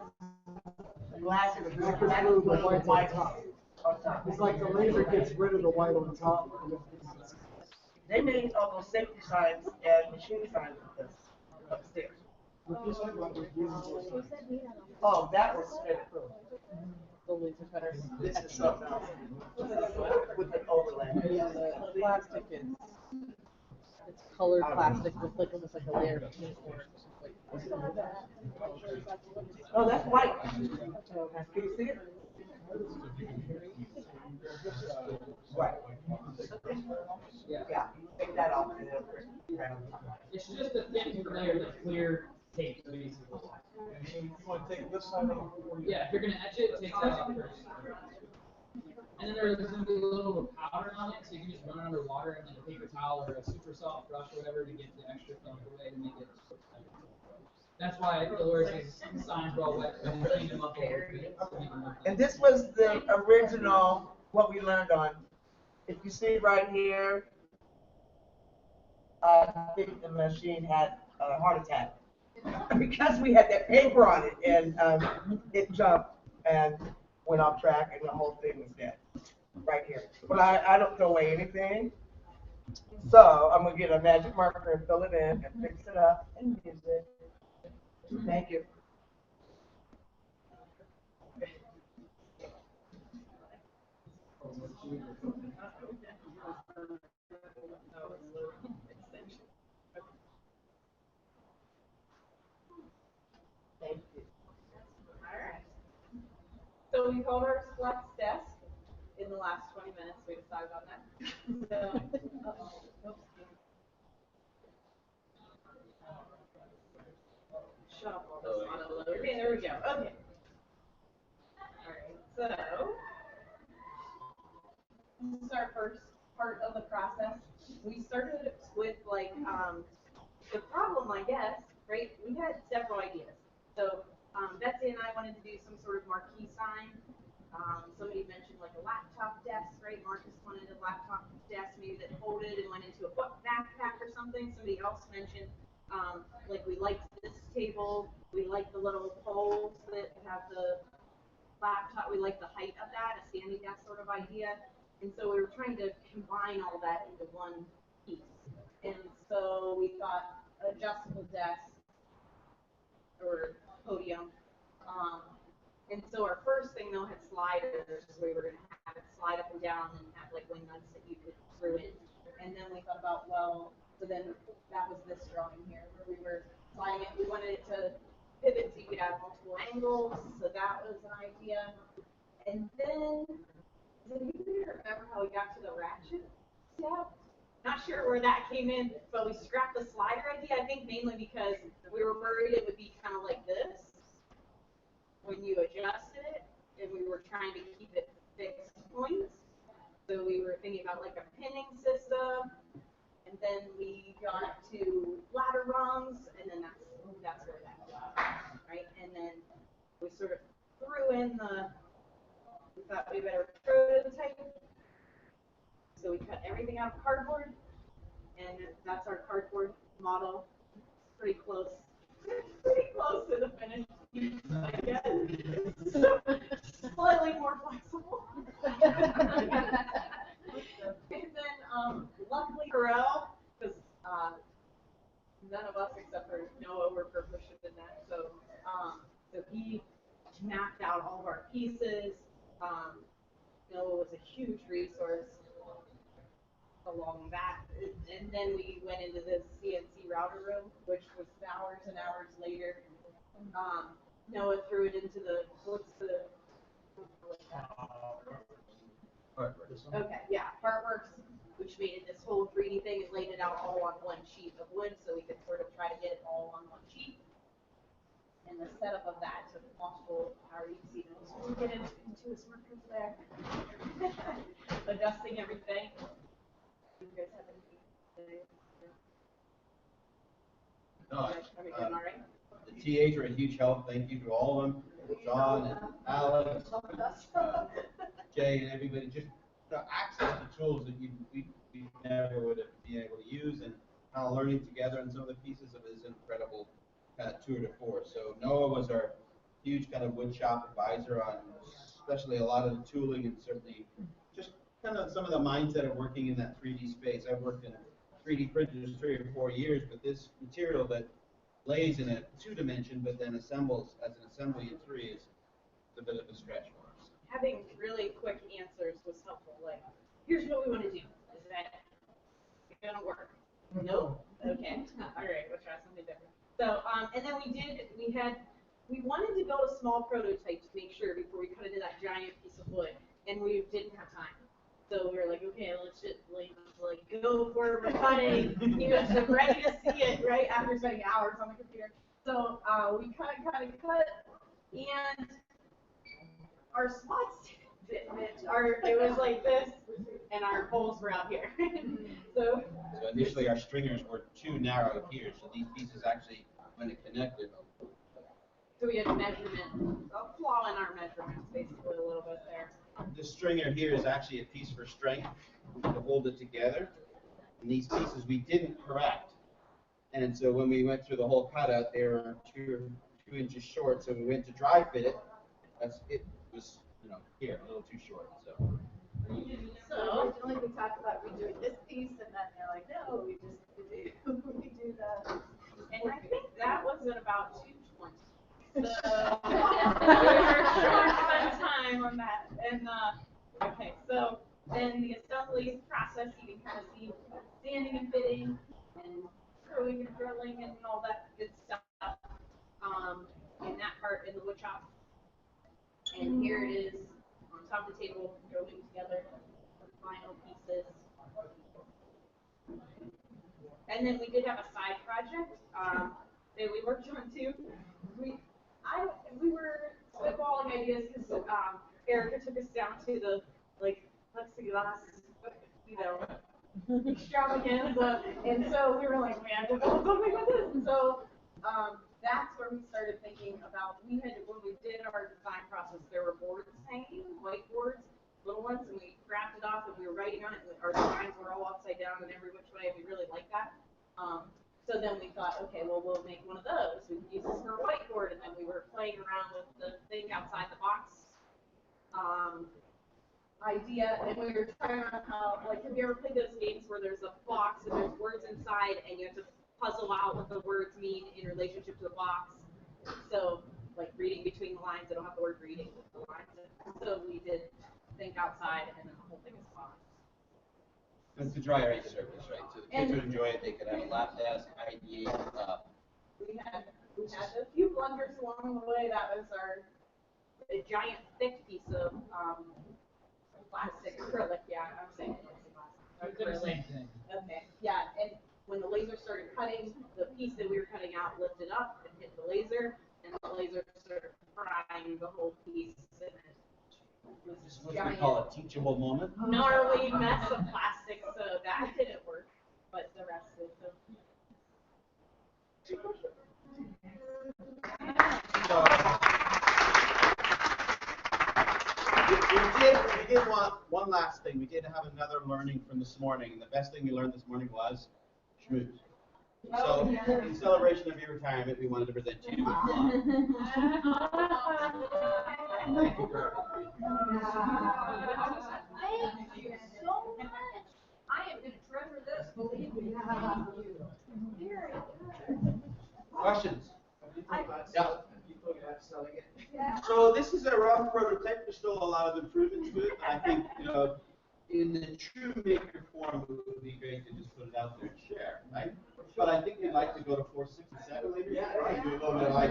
black and
Black is blue, the white's on top. It's like the laser gets rid of the white on top. And it fixes it.
They made all those safety signs and machine signs with this upstairs.
With this, I thought it was blue.
Oh, that was it.
The laser cutters.
This is something else. With an overlay.
Yeah, the plastic is, it's colored plastic with like almost like a layer of paint or something.
Oh, that's white. Can you see it? Right. Yeah, take that off and it'll right on top.
It's just a thin layer of clear tape, basically.
You want to take this side off?
Yeah, if you're gonna etch it, take that off first. And then there's gonna be a little powder on it, so you can just run it under water and then a paper towel or a super soft brush or whatever to get the extra film away to make it. That's why Dolores' signs were all wet and cleaned them up a little bit. To make them look
And this was the original, what we learned on. If you see right here, I think the machine had a heart attack. Because we had that paper on it and it jumped and went off track and the whole thing was dead. Right here. But I don't throw away anything. So I'm gonna get a magic marker and fill it in and fix it up and use it. Thank you. Thank you.
Alright. So we called our flex desk in the last 20 minutes. We decided on that. So, shut up all this auto. Okay, there we go. Okay. Alright, so this is our first part of the process. We started with like the problem, I guess, right? We had several ideas. So Betsy and I wanted to do some sort of marquee sign. Somebody mentioned like a laptop desk, right? Marcus wanted a laptop desk maybe that folded and went into a backpack or something. Somebody else mentioned like we liked this table, we like the little poles that have the laptop, we like the height of that, a standing desk sort of idea. And so we were trying to combine all that into one piece. And so we thought adjustable desk or podium. And so our first thing though had sliders. We were going to have it slide up and down and have like wing nuts that you could screw in. And then we thought about, well, so then that was this drawing here where we were sliding it. We wanted it to pivot so you could have multiple angles. So that was an idea. And then, do you remember how we got to the ratchet step? Not sure where that came in, but we scrapped the slider idea, I think mainly because we were worried it would be kind of like this when you adjusted it, and we were trying to keep it fixed points. So we were thinking about like a pinning system, and then we got to ladder rungs, and then that's where that was, right? And then we sort of threw in we thought we better prototype. So we cut everything out of cardboard, and that's our cardboard model. It's pretty close to the finished piece, I guess. So, slightly more flexible. And then, luckily, Corel, because none of us except for Noah were proficient in that, so he mapped out all of our pieces. Noah was a huge resource along that, and then we went into the CNC router room, which was hours and hours later. Noah threw it into okay, yeah, Partworks, which made it this whole 3D thing and laid it out all on one sheet of wood, so we could sort of try to get it all on one sheet. And the setup of that took multiple hours. You can see those. We'll get into his markers there. adjusting everything. You guys have anything to say?
No,
Are we doing all right?
the TAs were a huge help. Thank you to all of them, John and Alex, Jay, and everybody. Just the access to tools that we never would have been able to use, and kind of learning together. And some of the pieces of it is incredible kind of tour de force. So Noah was our huge kind of woodshop advisor on, especially a lot of the tooling and certainly just kind of some of the mindset of working in that 3D space. I've worked in 3D printers 3 or 4 years, but this material that lays in a 2-dimension but then assembles as an assembly in 3 is a bit of a stretch for us.
Having really quick answers was helpful. Like, here's what we want to do. Is that gonna work? No. Okay. All right. We'll try something different. So, and then we wanted to build a small prototype to make sure before we cut into that giant piece of wood, and we didn't have time. So we were like, okay, let's just like go for it. We're cutting. He was ready to see it right after spending hours on the computer. So we cut, and our slots didn't match. It was like this, and our holes were out here. So
initially our stringers were too narrow here, so these pieces actually, when it connected,
so we had a flaw in our measurements, basically a little bit there.
the stringer here is actually a piece for strength to hold it together. And these pieces we didn't correct. And so when we went through the whole cutout, they were 2 inches short. So we went to dry fit it. It was, here, a little too short. So
Originally we talked about redoing this piece, and then they're like, no, we do the.
And I think that was at about 2:20. So we were short on time on that. And okay, so then the assembly process, you can kind of see sanding and fitting and screwing and drilling and all that good stuff in that part in the wood shop. And here it is on top of the table, going together the final pieces. And then we did have a side project that we worked on too. We were spitballing ideas because Erica took us down to the plexiglass, extravaganza, and so we were like, we have to build something with this. And so that's where we started thinking about. When we did our design process, there were boards hanging, whiteboards, little ones, and we graphed it off and we were writing on it. And our designs were all upside down and every which way. And we really liked that. So then we thought, okay, well, we'll make one of those. We could use this for a whiteboard, and then we were playing around with the thing outside the box idea, and we were trying out how, have you ever played those games where there's a box and there's words inside, and you have to puzzle out what the words mean in relationship to the box? So, like reading between the lines, I don't have the word reading with the lines. So we did think outside, and then the whole thing is a box.
it's a dry erase surface, right? So the kids would enjoy it. They could have a lap desk, ideate.
We had a few blunders along the way. That was a giant thick piece of plastic acrylic. Yeah, I'm saying
The same thing.
Okay. Yeah, and when the laser started cutting, the piece that we were cutting out lifted up and hit the laser, and the laser started frying the whole piece. And
This is what we call a teachable moment.
gnarly mess of plastic, so that didn't work, but the rest is so.
We did want one last thing. We did have another learning from this morning, and the best thing we learned this morning was schmooze. So, in celebration of your retirement, we wanted to present to you with
Thank you so much. I am going to treasure this, believe me. Thank you. Very good.
questions. Yeah.
Yeah.
So this is a rough prototype. There's still a lot of improvements to it. I think, in the true maker form, it would be great to just put it out there and share, right? But I think we'd like to go to 4, 6, and 7 later. Yeah. Do a little bit of IP.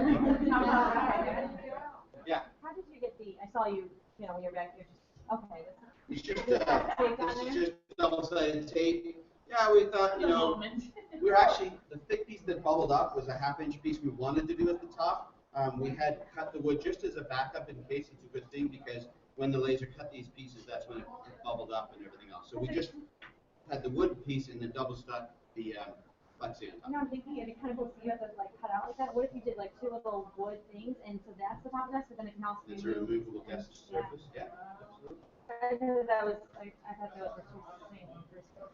Yeah.
How did you get the? I saw you. You're back here. Okay.
It's just, this is just double-sided tape. Yeah, we thought, we're actually, the thick piece that bubbled up was a 1/2-inch piece we wanted to do at the top. We had cut the wood just as a backup in case. It's a good thing because when the laser cut these pieces, that's when it bubbled up and everything else. So we just had the wood piece and then double stuck the plexi on top.
You know, I'm thinking if it kind of goes together, like cut out like that, what if you did like two little wood things, and so that's the top of that, so then it can also be
It's a removable desk surface, yeah. Absolutely.
I know that was, I thought that was the same in first grade.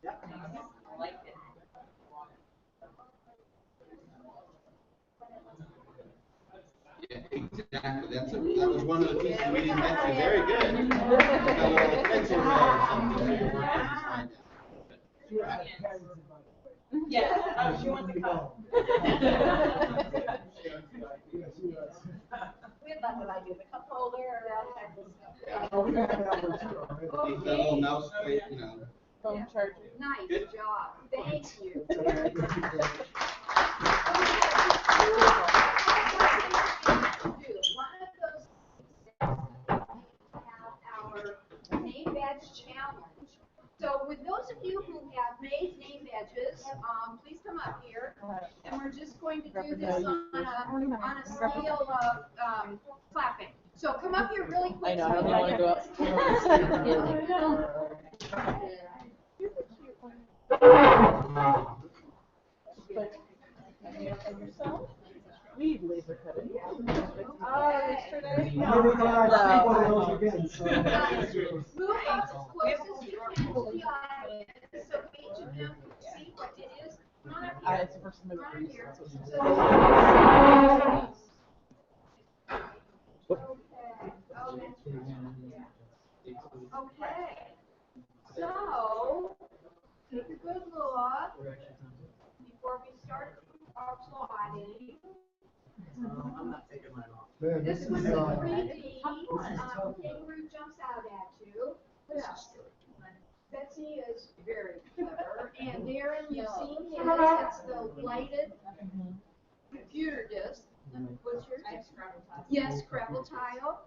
Yeah.
I liked it.
Yeah, exactly. That was one of the pieces we didn't mention. Very good. Got a little pencil rail or something, so you're working to slide down.
Yeah, she wants to come.
We had lots of ideas, a cup holder, or all kinds of stuff.
Yeah.
Oh, we got that one too already.
Needs that little mouse plate, you know.
Phone charger.
Nice
Good.
job. Thank you.
It's all right.
Do one of those have our name badge challenge. So with those of you who have made name badges, please come up here, and we're just going to do this on a scale of clapping. So come up here really quick.
I know, I
so
don't
we
want to
can
go up. We've laser cut it.
Yesterday?
Maybe if I see one of those again, so.
Move up as close as you can to the audience, so each of them can see what it is. Come on up here.
It's the first time
Come on here. Okay. So, take a good look before we start applauding.
I'm not taking mine off.
Man,
This
this
one
is,
is
tough.
3D. Kangaroo jumps out at you. Betsy is very clever. And Darren, you've seen his. It's the lighted computer disc. What's yours? Yes, Scrabble tile.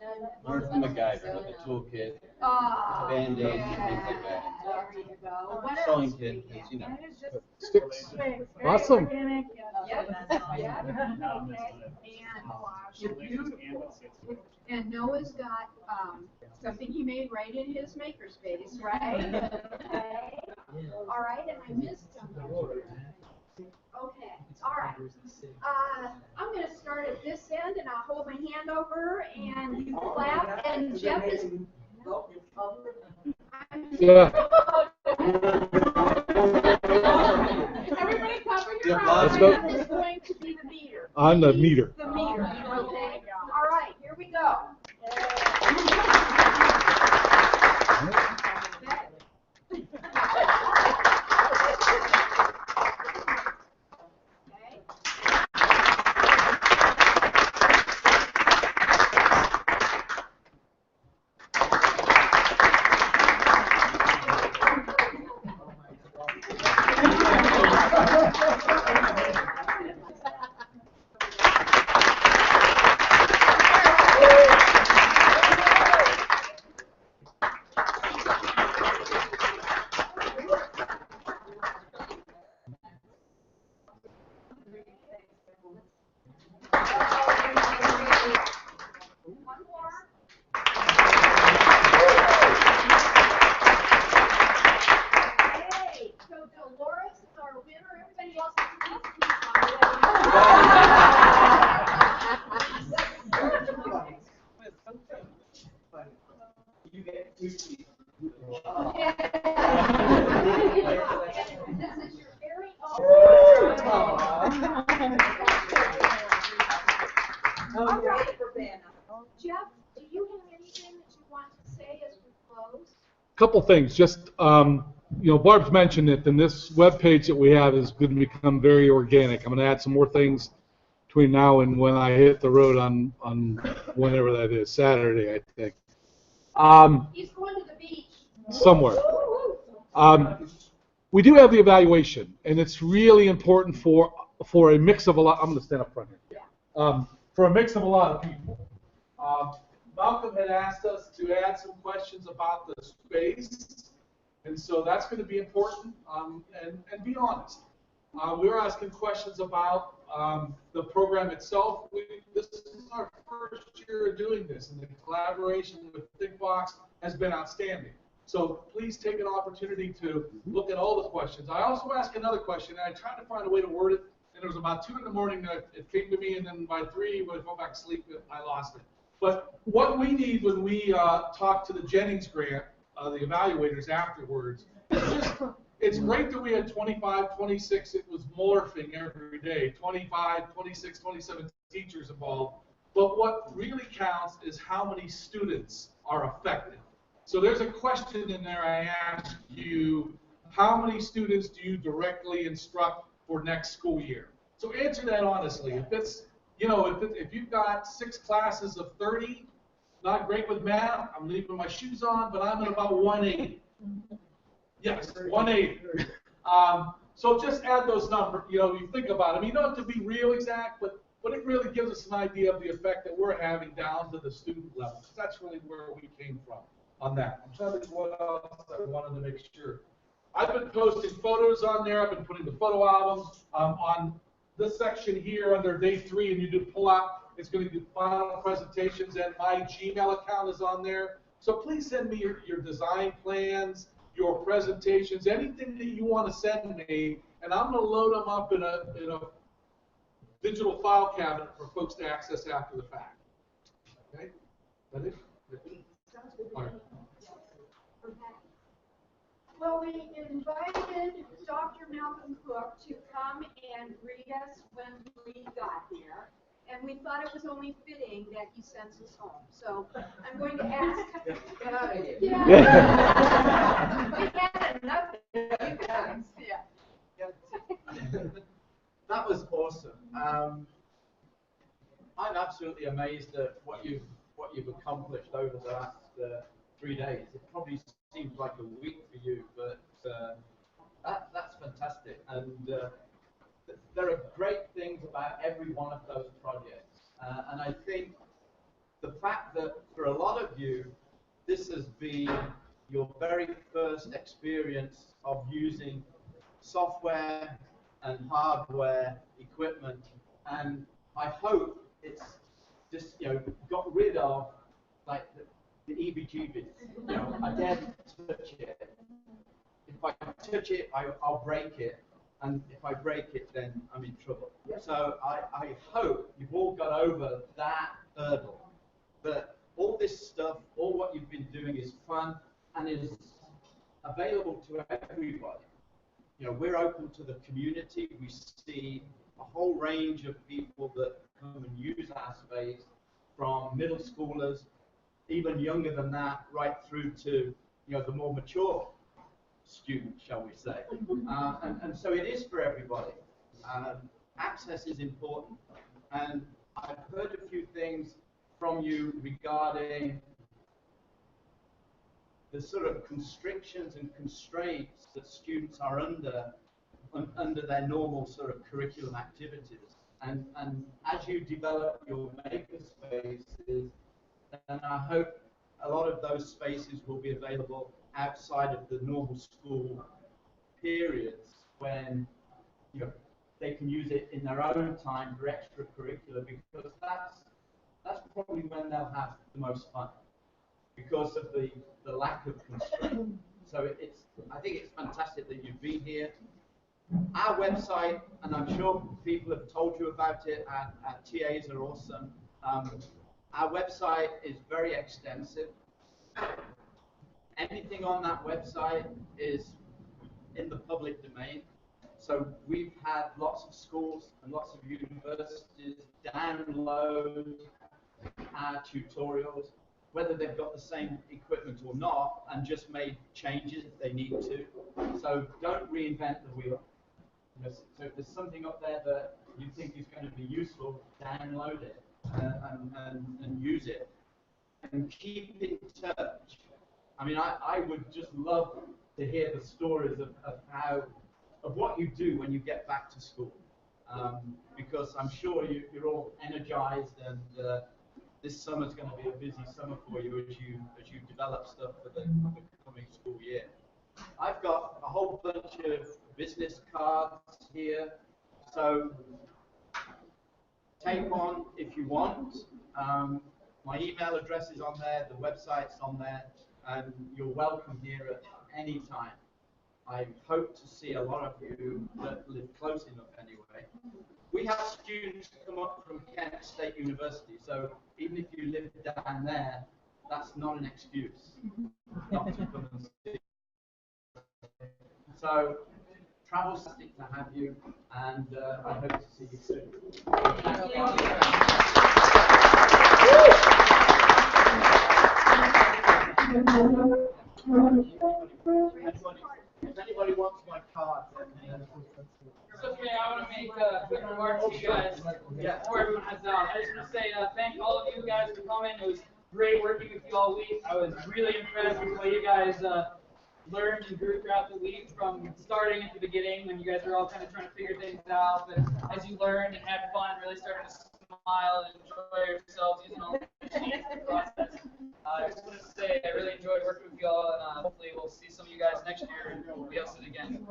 Learn from the guy, with the toolkit, Band-Aids and things like that.
There you go. What
Sewing
else?
kit, you know.
Sticks. Awesome.
And Noah's got something he made right in his makerspace, right? Okay. All right, and I missed something. Okay, all right. I'm going to start at this end, and I'll hold my hand over, and you clap, and Jeff is...
Yeah.
Everybody cover your
Let's
eyes.
go.
Jeff is going to be the meter.
On the meter.
The meter, okay? All right, here we go. One more. Hey, so Dolores is our winner. Everybody else is
You get 2 pieces.
This is your very own. All right. Jeff, do you have anything that you want to say as we close?
Couple things. Just, Barb's mentioned it, and this web page that we have is going to become very organic. I'm going to add some more things between now and when I hit the road on whenever that is, Saturday, I think.
He's going to the beach.
Somewhere. We do have the evaluation, and it's really important for a mix of a lot. I'm going to stand up front here. For a mix of a lot of people. Malcolm had asked us to add some questions about the space, and so that's going to be important. And be honest. We're asking questions about the program itself. This is our first year of doing this, and the collaboration with ThinkBox has been outstanding. So please take an opportunity to look at all the questions. I also asked another question, and I tried to find a way to word it, and it was about 2 in the morning that it came to me, and then by 3, when I fell back asleep, I lost it. But what we need when we talk to the Jennings grant, the evaluators afterwards, it's great that we had 25, 26, it was morphing every day, 25, 26, 27 teachers involved. But what really counts is how many students are affected. So there's a question in there I asked you, how many students do you directly instruct for next school year? So answer that honestly. If it's, if you've got 6 classes of 30, not great with math, I'm leaving my shoes on, but I'm at about 180. Yes, 180. So just add those numbers, you think about it. I mean, you don't have to be real exact, but it really gives us an idea of the effect that we're having down to the student level. Because that's really where we came from on that. I'm trying to think what else I wanted to make sure. I've been posting photos on there. I've been putting the photo albums on this section here under day 3, and you do pull out. It's going to do final presentations, and my Gmail account is on there. So please send me your design plans, your presentations, anything that you want to send me, and I'm going to load them up in a digital file cabinet for folks to access after the fact. Okay? Ready? All right.
Well, we invited Dr. Malcolm Cook to come and greet us when we got here, and we thought it was only fitting that he sends us home. So I'm going to ask.
Get out of here.
Yeah. We had enough of you guys. Yeah.
That was awesome. I'm absolutely amazed at what you've accomplished over the last 3 days. It probably seems like a week for you, but that's fantastic. And there are great things about every one of those projects. And I think the fact that for a lot of you, this has been your very first experience of using software and hardware equipment, and I hope it's just got rid of like the EBGBs. I daren't touch it. If I touch it, I'll break it, and if I break it, then I'm in trouble. So I hope you've all got over that hurdle. But all this stuff, all what you've been doing is fun and is available to everybody. We're open to the community. We see a whole range of people that come and use our space, from middle schoolers, even younger than that, right through to the more mature students, shall we say. And so it is for everybody. Access is important. And I've heard a few things from you regarding the sort of constrictions and constraints that students are under their normal sort of curriculum activities. And as you develop your maker spaces, then I hope a lot of those spaces will be available outside of the normal school periods, when they can use it in their own time for extracurricular, because that's probably when they'll have the most fun, because of the lack of constraint. So I think it's fantastic that you've been here. Our website, and I'm sure people have told you about it, our TAs are awesome. Our website is very extensive. Anything on that website is in the public domain. So we've had lots of schools and lots of universities download our tutorials, whether they've got the same equipment or not, and just made changes if they need to. So don't reinvent the wheel. So if there's something up there that you think is going to be useful, download it and use it. And keep in touch. I mean, I would just love to hear the stories of what you do when you get back to school, because I'm sure you're all energized, and this summer's going to be a busy summer for you as you develop stuff for the coming school year. I've got a whole bunch of business cards here, so take one if you want. My email address is on there, the website's on there, and you're welcome here at any time. I hope to see a lot of you that live close enough anyway. We have students come up from Kent State University, so even if you live down there, that's not an excuse not to come and see. So, travel's fantastic to have you, and I hope to see you soon. If anybody wants my card, then
It's okay, I want to make a quick remark to you guys before everyone heads out. I just want to say thank all of you guys for coming. It was great working with you all week. I was really impressed with what you guys learned and grew throughout the week, from starting at the beginning when you guys were all kind of trying to figure things out, but as you learned and had fun, really started to smile and enjoy yourselves using all the machines in the process. I just want to say I really enjoyed working with you all, and hopefully we'll see some of you guys next year and we'll be able to do it again.